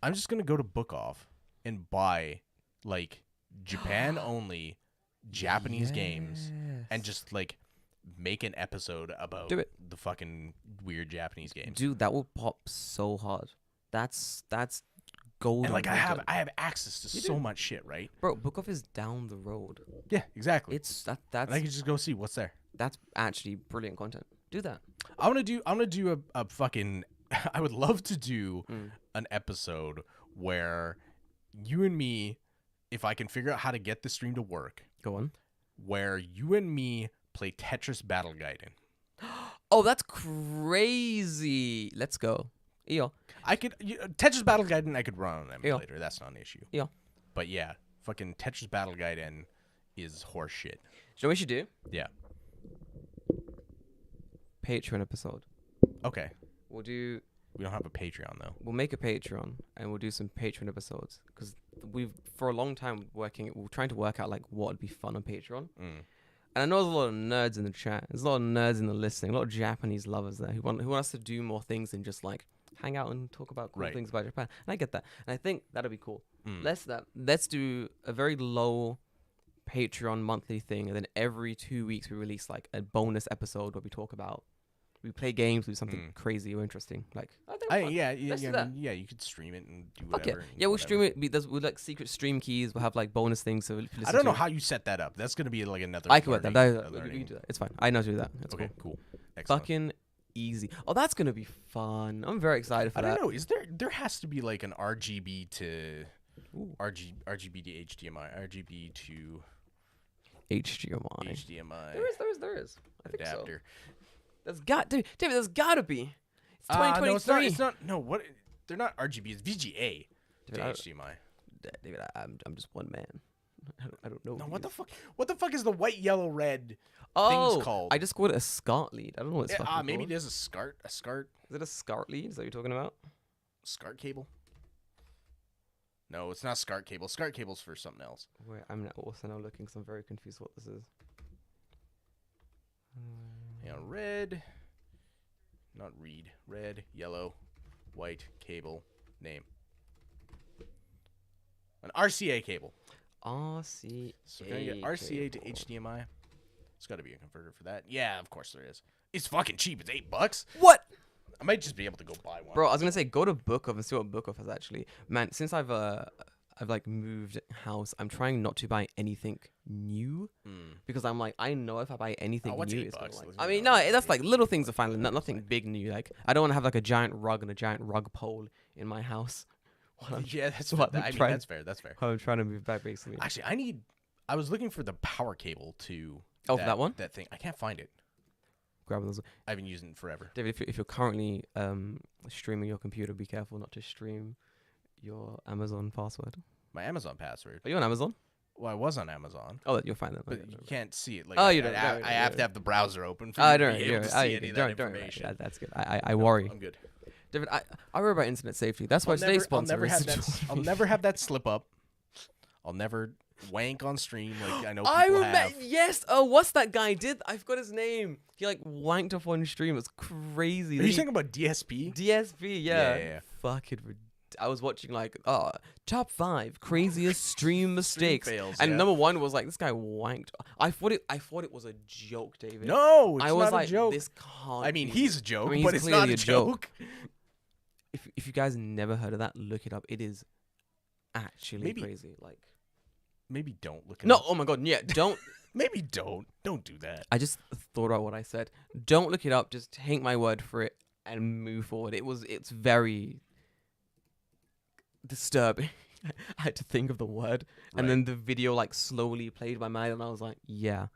I'm just going to go to Book Off and buy like Japan only Japanese games and just like make an episode about Do it. the fucking weird Japanese games. Dude, that will pop so hard. That's gold. And like I content. have access to You so do. much shit, right? Bro, Book Off is down the road. Yeah, exactly. It's And I can just go see what's there. that's actually brilliant content. Do that. I'm gonna do a fucking. I would love to do Mm. an episode where you and me, if I can figure out how to get the stream to work, Go on. where you and me play Tetris Battle Gaiden. Oh, that's crazy. Let's go. Yo. Tetris Battle Gaiden I could run on an Yeah. emulator. That's not an issue. Yeah. But yeah, fucking Tetris Battle Gaiden is horse shit. Do you know what we should do? Yeah. Patreon episode. Okay. We'll We don't have a Patreon though. make a Patreon and we'll do some Patreon episodes because we've for a long time we're trying to work out like what would be fun on Patreon. Mm. And I know there's a lot of nerds in the chat. There's a lot of nerds in the listening. A lot of Japanese lovers there who want us to do more things than just like hang out and talk about cool Right. things about Japan. And I get that. And I think that'll be cool. Mm. Let's do a very low Patreon monthly thing, and then every 2 weeks we release like a bonus episode where we play games, we do something crazy or interesting. Like I think fun. Let's do that. You could stream it and do Fuck yeah. whatever. and Yeah, we'll whatever. stream it. We'll like secret stream keys. We'll have like bonus things. So I don't know how you set that up. That's gonna be like another. I can work that. learning- We learning- can do that. It's fine. I know how to do that. That's Okay, cool. cool. Excellent. Fucking easy. Oh, that's gonna be fun. I'm very excited for I that. don't know. Is there has to be like an RGB to Ooh. RGB to HDMI, RGB to HDMI. HDMI There is. I think so. adapter. David, there's gotta be. It's No, 2023. it's not. No, what? They're not RGB. It's VGA to David, HDMI. David, I'm just one man. I don't know. No, what the fuck? What the fuck is the white, yellow, red Oh, things called? I just called it a SCART lead. I don't know what it's fucking maybe called. there's a SCART Is it a SCART lead? Is that what you're talking about? SCART cable. No, it's not SCART cable. SCART cable's for something else. Wait, I'm also now looking because I'm very confused what this is. Yeah, red. Not read. Red, yellow, white cable. Name. An RCA cable. RCA. So can I get RCA to cable. HDMI? There's got to be a converter for that. Yeah, of course there is. It's fucking cheap. It's $8. What? I might just be able to go buy one. Bro, I was gonna say go to Book Off and see what Book Off has actually. Man, since I've like moved house, I'm trying not to buy anything new because I'm like, I know if I buy anything Oh, what's new, $8? it's gonna, like, Let's I be mean, no, honest. that's like little things are fine, nothing big new. Like I don't want to have like a giant rug and a giant rug pole in my house While I'm, Yeah, that's Well, I I'm mean trying- that's fair. That's fair. while I'm trying to move back, basically. Actually, I was looking for the power cable to. Oh, for that one? That thing. I can't find it. Grabbing those. I haven't used it in forever. David, if you're currently streaming your computer, be careful not to stream your Amazon password. My Amazon password. Are you on Amazon? Well, I was on Amazon, Oh, you'll find that. but Okay, you no, can't see it. Like, Oh, you don't- I, no, I have to have the browser open for no. you to Don't be worry, able to see any of that information. That's good. I worry. I'm good. David, I worry about internet safety. That's why today's sponsor I'll never is have that. I'll never have that slip up. I'll never wank on stream like I know people I remember. have. Yes. Oh, what's that guy did? I forgot his name. He like wanked off on stream. It's crazy. Are you thinking about DSP? DSP? Yeah. Yeah. Fucking. I was watching like top 5 craziest stream mistakes, fails, and yeah. number 1 was like this guy wanked. I thought it was a joke, David. No, it's I was not like, a joke. this can't. I mean, be- he's a joke, I mean, but he's it's not clearly a a joke. joke. If you guys never heard of that, look it up. It is actually Maybe- crazy. Like Maybe don't look it no, up. oh my god, yeah, don't. Maybe don't. Don't do that. I just thought about what I said. Don't look it up. Just take my word for it and move forward. It's very disturbing. I had to think of the word, and Right. then the video like slowly played by my mind, and I was like, yeah,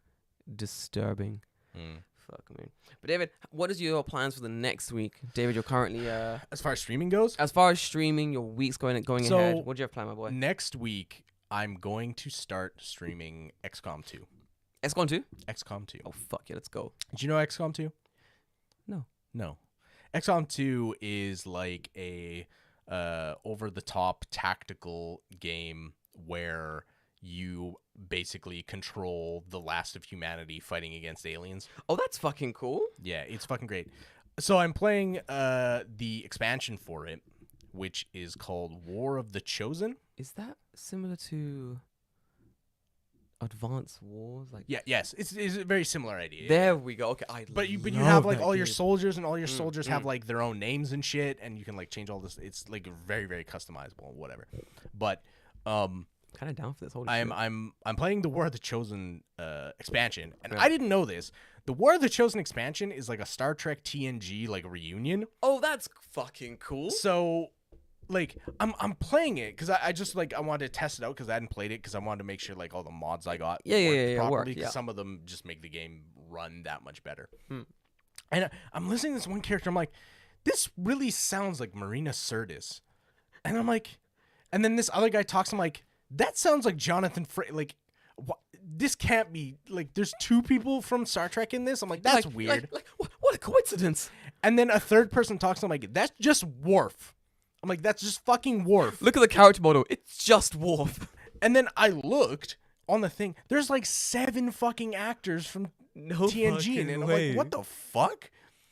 disturbing. Mm. Fuck me. But David, what is your plans for the next week? David, you're currently As far as streaming goes, as far as streaming, your week's going So, ahead. What do you have planned, my boy? next week I'm going to start streaming XCOM 2. XCOM 2? XCOM 2. Oh fuck yeah, let's go. Did you know XCOM 2? No. No. XCOM 2 is like a over-the-top tactical game where you basically control the last of humanity fighting against aliens. Oh, that's fucking cool. Yeah, it's fucking great. So I'm playing the expansion for it, which is called War of the Chosen. Is that similar to Advanced Wars? Like Yeah, yes, it's a very similar idea. there we go. Okay, But you love have like that all your game. soldiers, and all your soldiers have mm. like their own names and shit, and you can like change all this. It's like very, very customizable, whatever. But Kind of down for this. Holy shit. I'm playing the War of the Chosen expansion, and Yeah. I didn't know this. The War of the Chosen expansion is like a Star Trek TNG like reunion. Oh, that's fucking cool. So, like, I'm playing it because I just like I wanted to test it out because I hadn't played it because I wanted to make sure like all the mods I got Yeah, worked work, properly, 'cause yeah. some of them just make the game run that much better. Hmm. And I'm listening to this one character. I'm like, this really sounds like Marina Sirtis, and I'm like, and then this other guy talks. I'm like, that sounds like Jonathan like. This can't be like. There's 2 people from Star Trek in this. I'm like, that's weird. What a coincidence. And then a third person talks. I'm like, that's just Worf. I'm like, that's just fucking Worf. Look at the character model. It's just Worf. And then I looked on the thing. There's like 7 fucking actors from No TNG in it. And I'm like, what the fuck?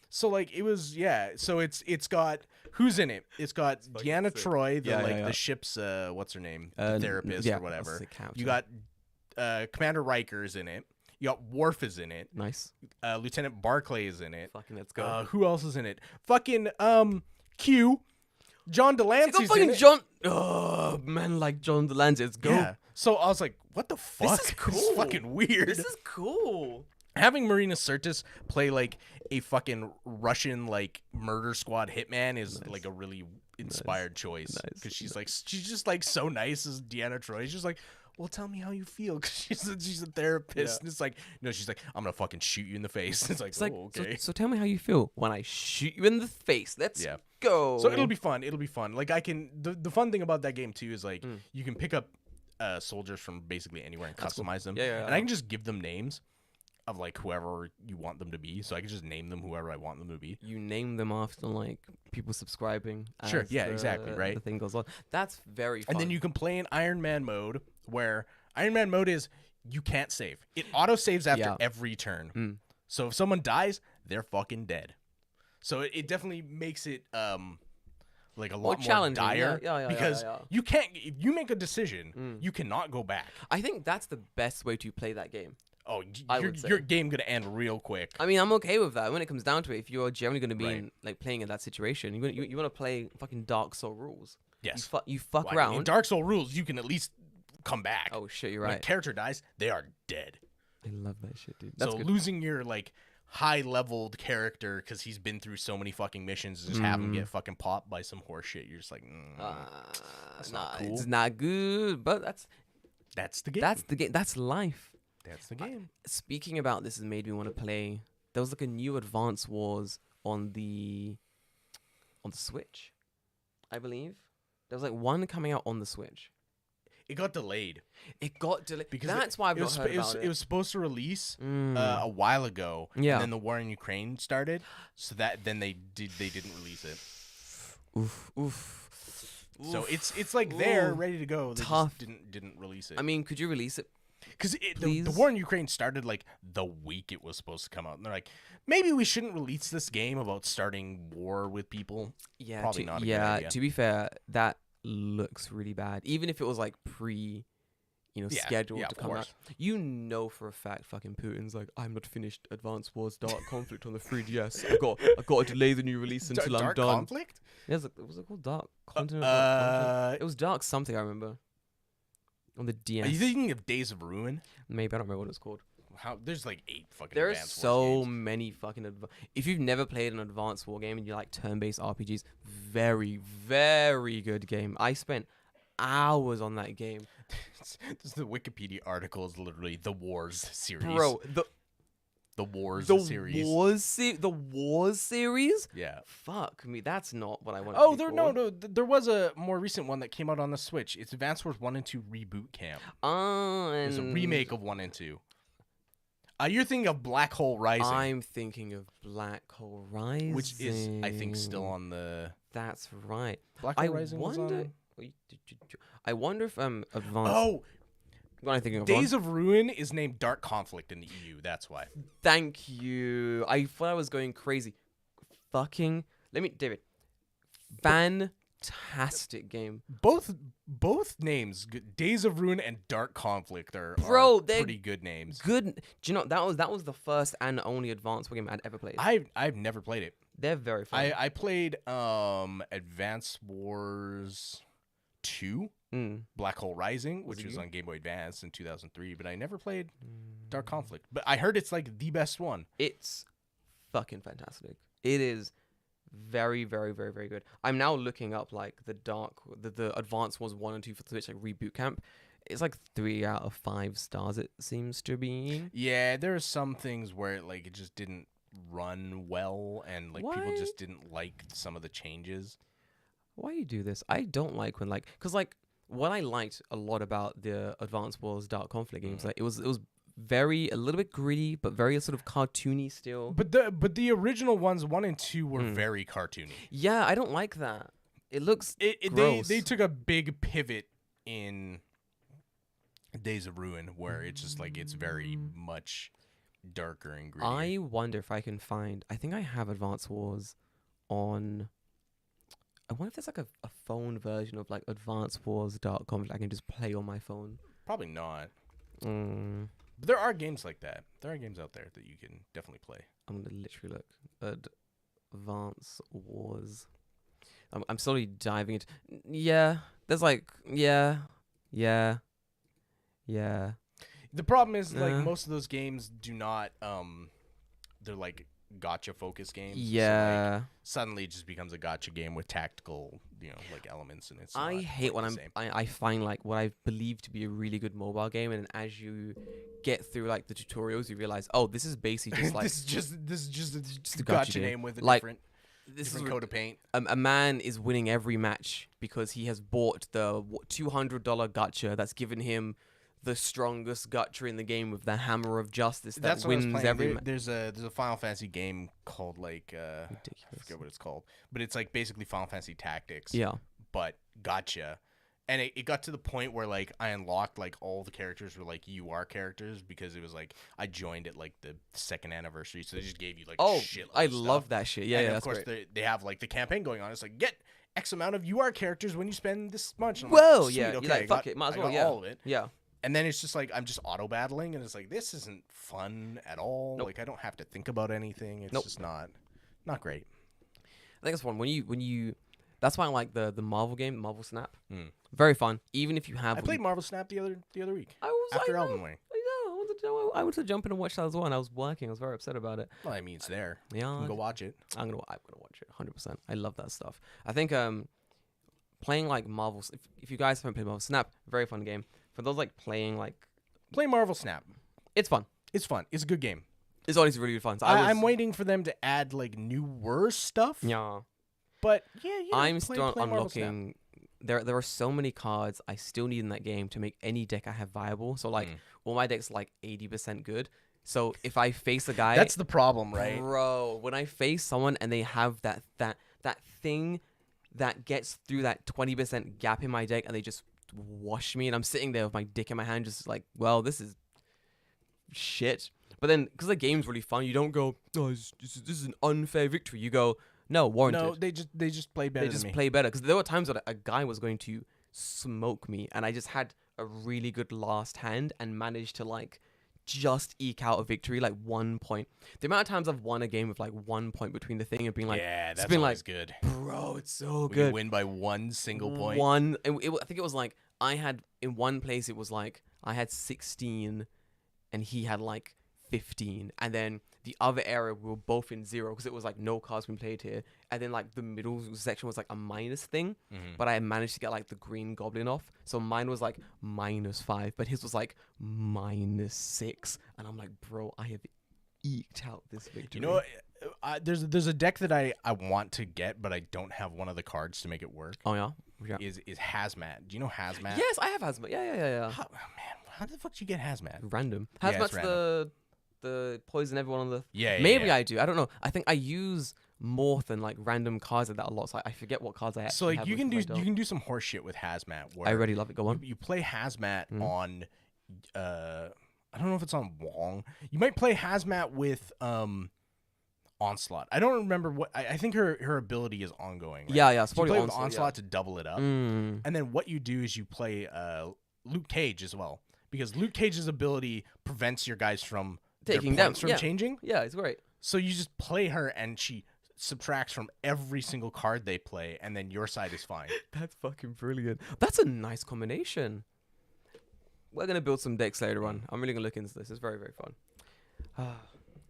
So like it was So it's got who's in it? It's got Deanna Yeah, Troi, the yeah, yeah. the ship's what's her name? The therapist yeah, or whatever. that's the captain. You got Commander Riker's in it. You got Worf is in it. Nice. Lieutenant Barclay is in it. Fucking let's go. Who else is in it? Fucking Q. John Go Delancey's in fucking it. John. Oh, man, like John Delancey. Let's go. Yeah. So I was like, what the fuck? This is cool. This is fucking weird. This is cool. Having Marina Sirtis play like a fucking Russian like murder squad hitman is like a really inspired choice Nice. because she's just like so nice as Deanna Troi. She's just like, well, tell me how you feel because she's a therapist. Yeah. And it's like, she's like, I'm gonna fucking shoot you in the face. It's like, It's like, oh, okay. so tell me how you feel when I shoot you in the face. Let's Yeah. go. So it'll be fun. It'll be fun. Like I can. The fun thing about that game too is like Mm. you can pick up soldiers from basically anywhere and That's cool. customize them. Yeah. And I can just give them names of like whoever you want them to be. So I can just name them whoever I want them to be. You name them after like people subscribing. Sure, as yeah, exactly, right? The thing goes on. That's very fun. And then you can play in Iron Man mode, where Iron Man mode is you can't save. It auto saves after Yeah. every turn. Mm. So if someone dies, they're fucking dead. So it definitely makes it like a lot more challenging, dire yeah, because yeah. you can't. If you make a decision, Mm. you cannot go back. I think that's the best way to play that game. Oh, I would say. your game gonna end real quick. I mean, I'm okay with that when it comes down to it. If you're generally going to be Right. in, like playing in that situation, you want to play fucking Dark Soul rules. Yes. You fuck Well, I around. mean, in Dark Soul rules, you can at least come back. Oh shit, you're When a right. character dies, they are dead. I love that shit, dude. That's So good. losing your like high-leveled character because he's been through so many fucking missions and just have him get fucking popped by some horse shit. You're just like, that's not cool. It's not good, but That's the game. that's the game. That's life. That's the game. Speaking about this has made me want to play. There was like a new Advance Wars on the Switch, I believe. There was like one coming out on the Switch. It got delayed. It got delayed. Because That's why I've not heard about it. It was supposed to release a while ago. Yeah. And then the war in Ukraine started, so that then they didn't release it. Oof. So it's like there, ready to go. They Tough. just didn't release it. I mean, could you release it? Because the war in Ukraine started like the week it was supposed to come out, and they're like, maybe we shouldn't release this game about starting war with people. Yeah, Probably not a good idea. To be fair, that looks really bad. Even if it was like scheduled to come out. You know for a fact fucking Putin's like, I'm not finished Advance Wars Dark Conflict on the 3DS. I got to delay the new release until I'm Dark done. Conflict? Yeah, was it called Dark Continent? It was Dark something, I remember. On the DS. Are you thinking of Days of Ruin? Maybe, I don't remember what it's called. There's like 8 fucking There are Advance Wars so games. many fucking... If you've never played an Advance War game and you like turn-based RPGs, very, very good game. I spent hours on that game. The Wikipedia article is literally the Wars series. Bro, the Wars the series. The Wars series? Yeah. Fuck me, that's not what I want. Oh, there was a more recent one that came out on the Switch. It's Advance Wars 1 and 2 Reboot Camp. It's a remake of 1 and 2. You're thinking of Black Hole Rising. I'm thinking of Black Hole Rising, which is, I think, still on the... That's right. Black Hole Rising was on... I wonder if Advance... Oh! What am I thinking of? Days of Ruin is named Dark Conflict in the EU. That's why. Thank you. I thought I was going crazy. David. Fantastic game. Both names, Days of Ruin and Dark Conflict, are they're pretty good names. Good. Do you know that was the first and only Advance War game I'd ever played. I've never played it. They're very fun. I played Advance Wars 2, Black Hole Rising, which was on Game Boy Advance in 2003, but I never played Dark Conflict. But I heard it's like the best one. It's fucking fantastic. It is very, very, very, very good. I'm now looking up like the Advance Wars 1 and 2 for Switch, like Reboot Camp. It's like 3 out of 5 stars, it seems to be. Yeah, there are some things where it just didn't run well, and like people just didn't like some of the changes. Why you do this? I don't like when because what I liked a lot about the Advance Wars Dark Conflict games, like it was very a little bit gritty, but very sort of cartoony still. But the original ones 1 and 2 were very cartoony. Yeah, I don't like that. It looks gross. They took a big pivot in Days of Ruin where it's just like it's very much darker and gritty. I wonder if I can find. I think I have Advance Wars on. I wonder if there's like a phone version of like Advance Wars Dark Conflict I can just play on my phone. Probably not. But there are games like that. There are games out there that you can definitely play. I'm gonna literally look Advance Wars. I'm slowly diving into. Yeah, there's like yeah. The problem is like most of those games do not. They're like gotcha focus games. Yeah. So, like, suddenly it just becomes a gotcha game with tactical, like elements, and it's. I hate when same. I find like what I believe to be a really good mobile game, and as you get through like the tutorials, you realize, oh, this is basically just like this is just a gotcha gotcha game. name with a Like, different coat of paint. A man is winning every match because he has bought the $200 gacha that's given him the strongest gacha in the game with the Hammer of Justice that wins every match. There's a Final Fantasy game called like I forget what it's called, but it's like basically Final Fantasy Tactics. Yeah. But gacha. And it got to the point where like I unlocked like all the characters were like UR characters because it was like I joined at like the 2nd anniversary, so they just gave you like a shitload I of stuff. love that shit. Yeah, and yeah, of that's course great. they have like the campaign going on. It's like get X amount of UR characters when you spend this much. And I'm Well, like, yeah, sweet, okay, you're like, fuck it, might as I well, got yeah. all of it. Yeah. And then it's just like I'm just auto battling, and it's like this isn't fun at all. Nope. Like I don't have to think about anything. It's just not great. I think it's fun when you. That's why I like the Marvel game, Marvel Snap. Very fun, even if you have. I played Marvel Snap the other week I after know, Elden Ring. I know. I wanted I wanted to jump in and watch that as well, and I was working. I was very upset about it. Well, I mean, it's there. Yeah, You can go watch it. I'm gonna watch it 100%. I love that stuff. I think playing like Marvel. If you guys haven't played Marvel Snap, very fun game. For those like playing like, Play Marvel Snap. it's fun. It's fun. It's a good game. It's honestly really fun. So I'm waiting for them to add like newer stuff. Yeah, But yeah, I'm play, still play Marvel Snap. unlocking. There are so many cards I still need in that game to make any deck I have viable. So like all my decks like 80% good. So if I face a guy, That's the problem, right? bro, when I face someone and they have that thing that gets through that 20% gap in my deck and they just wash me and I'm sitting there with my dick in my hand just like, well, this is shit. But then because the game's really fun, you don't go, oh, this is an unfair victory. You go, no, warranted. No, they just play better They just than me. play better because there were times that a guy was going to smoke me and I just had a really good last hand and managed to like just eke out a victory, like 1 point. The amount of times I've won a game with like 1 point between the thing and being like, yeah, it's that's been always like, good. bro, it's so We good. can win by one single point. I think it was like I had in one place it was like I had 16 and he had like 15, and then the other area we were both in 0 because it was like no cards been played here, and then like the middle section was like a minus thing, but I managed to get like the green goblin off, so mine was like -5, but his was like -6, and I'm like, bro, I have eked out this victory. You know, there's a deck that I want to get, but I don't have one of the cards to make it work. Oh yeah, yeah. Is Hazmat? Do you know Hazmat? Yes, I have Hazmat. Yeah. How, man, how the fuck did you get Hazmat? Random. Yeah, it's Hazmat's random. the poison everyone on the. Yeah, Maybe yeah. I do. I don't know. I think I use more than like random cards like that a lot. So I forget what cards I actually So like have you can listed, do I you don't. can do some horse shit with Hazmat. Where I already love it. Go on. you play Hazmat Mhm. on I don't know if it's on Wong. You might play Hazmat with Onslaught. I don't remember what I think her ability is ongoing. Right? Yeah. So you Supporting play with Onslaught, Onslaught to double it up. Mm. And then what you do is you play Luke Cage as well, because Luke Cage's ability prevents your guys from Taking their them, points from yeah. changing. Yeah, it's great. So you just play her, and she subtracts from every single card they play, and then your side is fine. That's fucking brilliant. That's a nice combination. We're gonna build some decks later on. I'm really gonna look into this. It's very, very fun.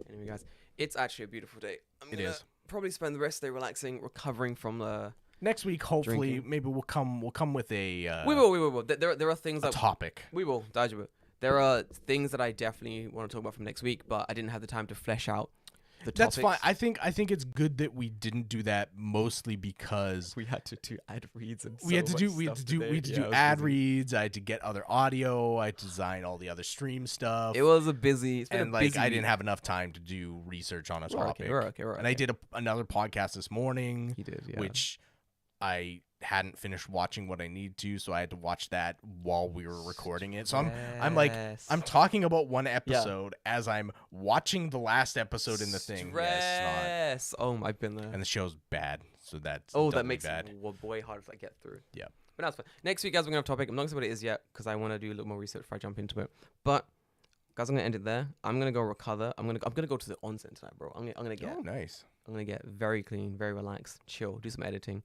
Anyway, guys, it's actually a beautiful day. I'm It gonna is. probably spend the rest of the day relaxing, recovering from the. Next week, hopefully, Drinking. maybe we'll come with a We will. There are things a that topic. we will. Daijoubu. There are things that I definitely want to talk about from next week, but I didn't have the time to flesh out the topics. That's fine. I think it's good that we didn't do that, mostly because We had to do ad reads and we had to do ad reads. I had to get other audio. I had to design all the other stream stuff. It was a busy. It's been and a like busy I week. didn't have enough time to do research on a We're topic. okay. And I did another podcast this morning, He did, yeah. which I hadn't finished watching what I need to, so I had to watch that while we were recording it. So I'm like I'm talking about one episode as I'm watching the last episode in the thing. Yeah, it's not. Oh, I've been there. And the show's bad, so that's Oh, that doubly makes bad. it way harder to like, get through. Yeah. But that's fine. Next week, guys, we're gonna have a topic. I'm not gonna say what it is yet because I want to do a little more research before I jump into it. But guys, I'm gonna end it there. I'm gonna go recover. I'm gonna go to the onsen tonight, bro. I'm gonna get very clean, very relaxed, chill, do some editing.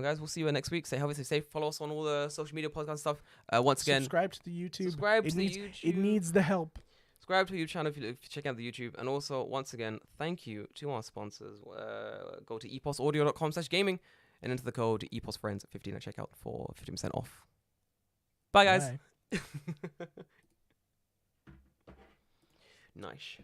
Guys, we'll see you next week. Stay healthy, stay safe. Follow us on all the social media podcast stuff. Once again, Subscribe to the YouTube. subscribe it to needs, the YouTube. It needs the help. Subscribe to our YouTube channel if you check out the YouTube. And also, once again, thank you to our sponsors. Go to eposaudio.com/gaming and enter the code EPOSFriends at 15 at checkout for 15% off. Bye, guys. Bye. Nice.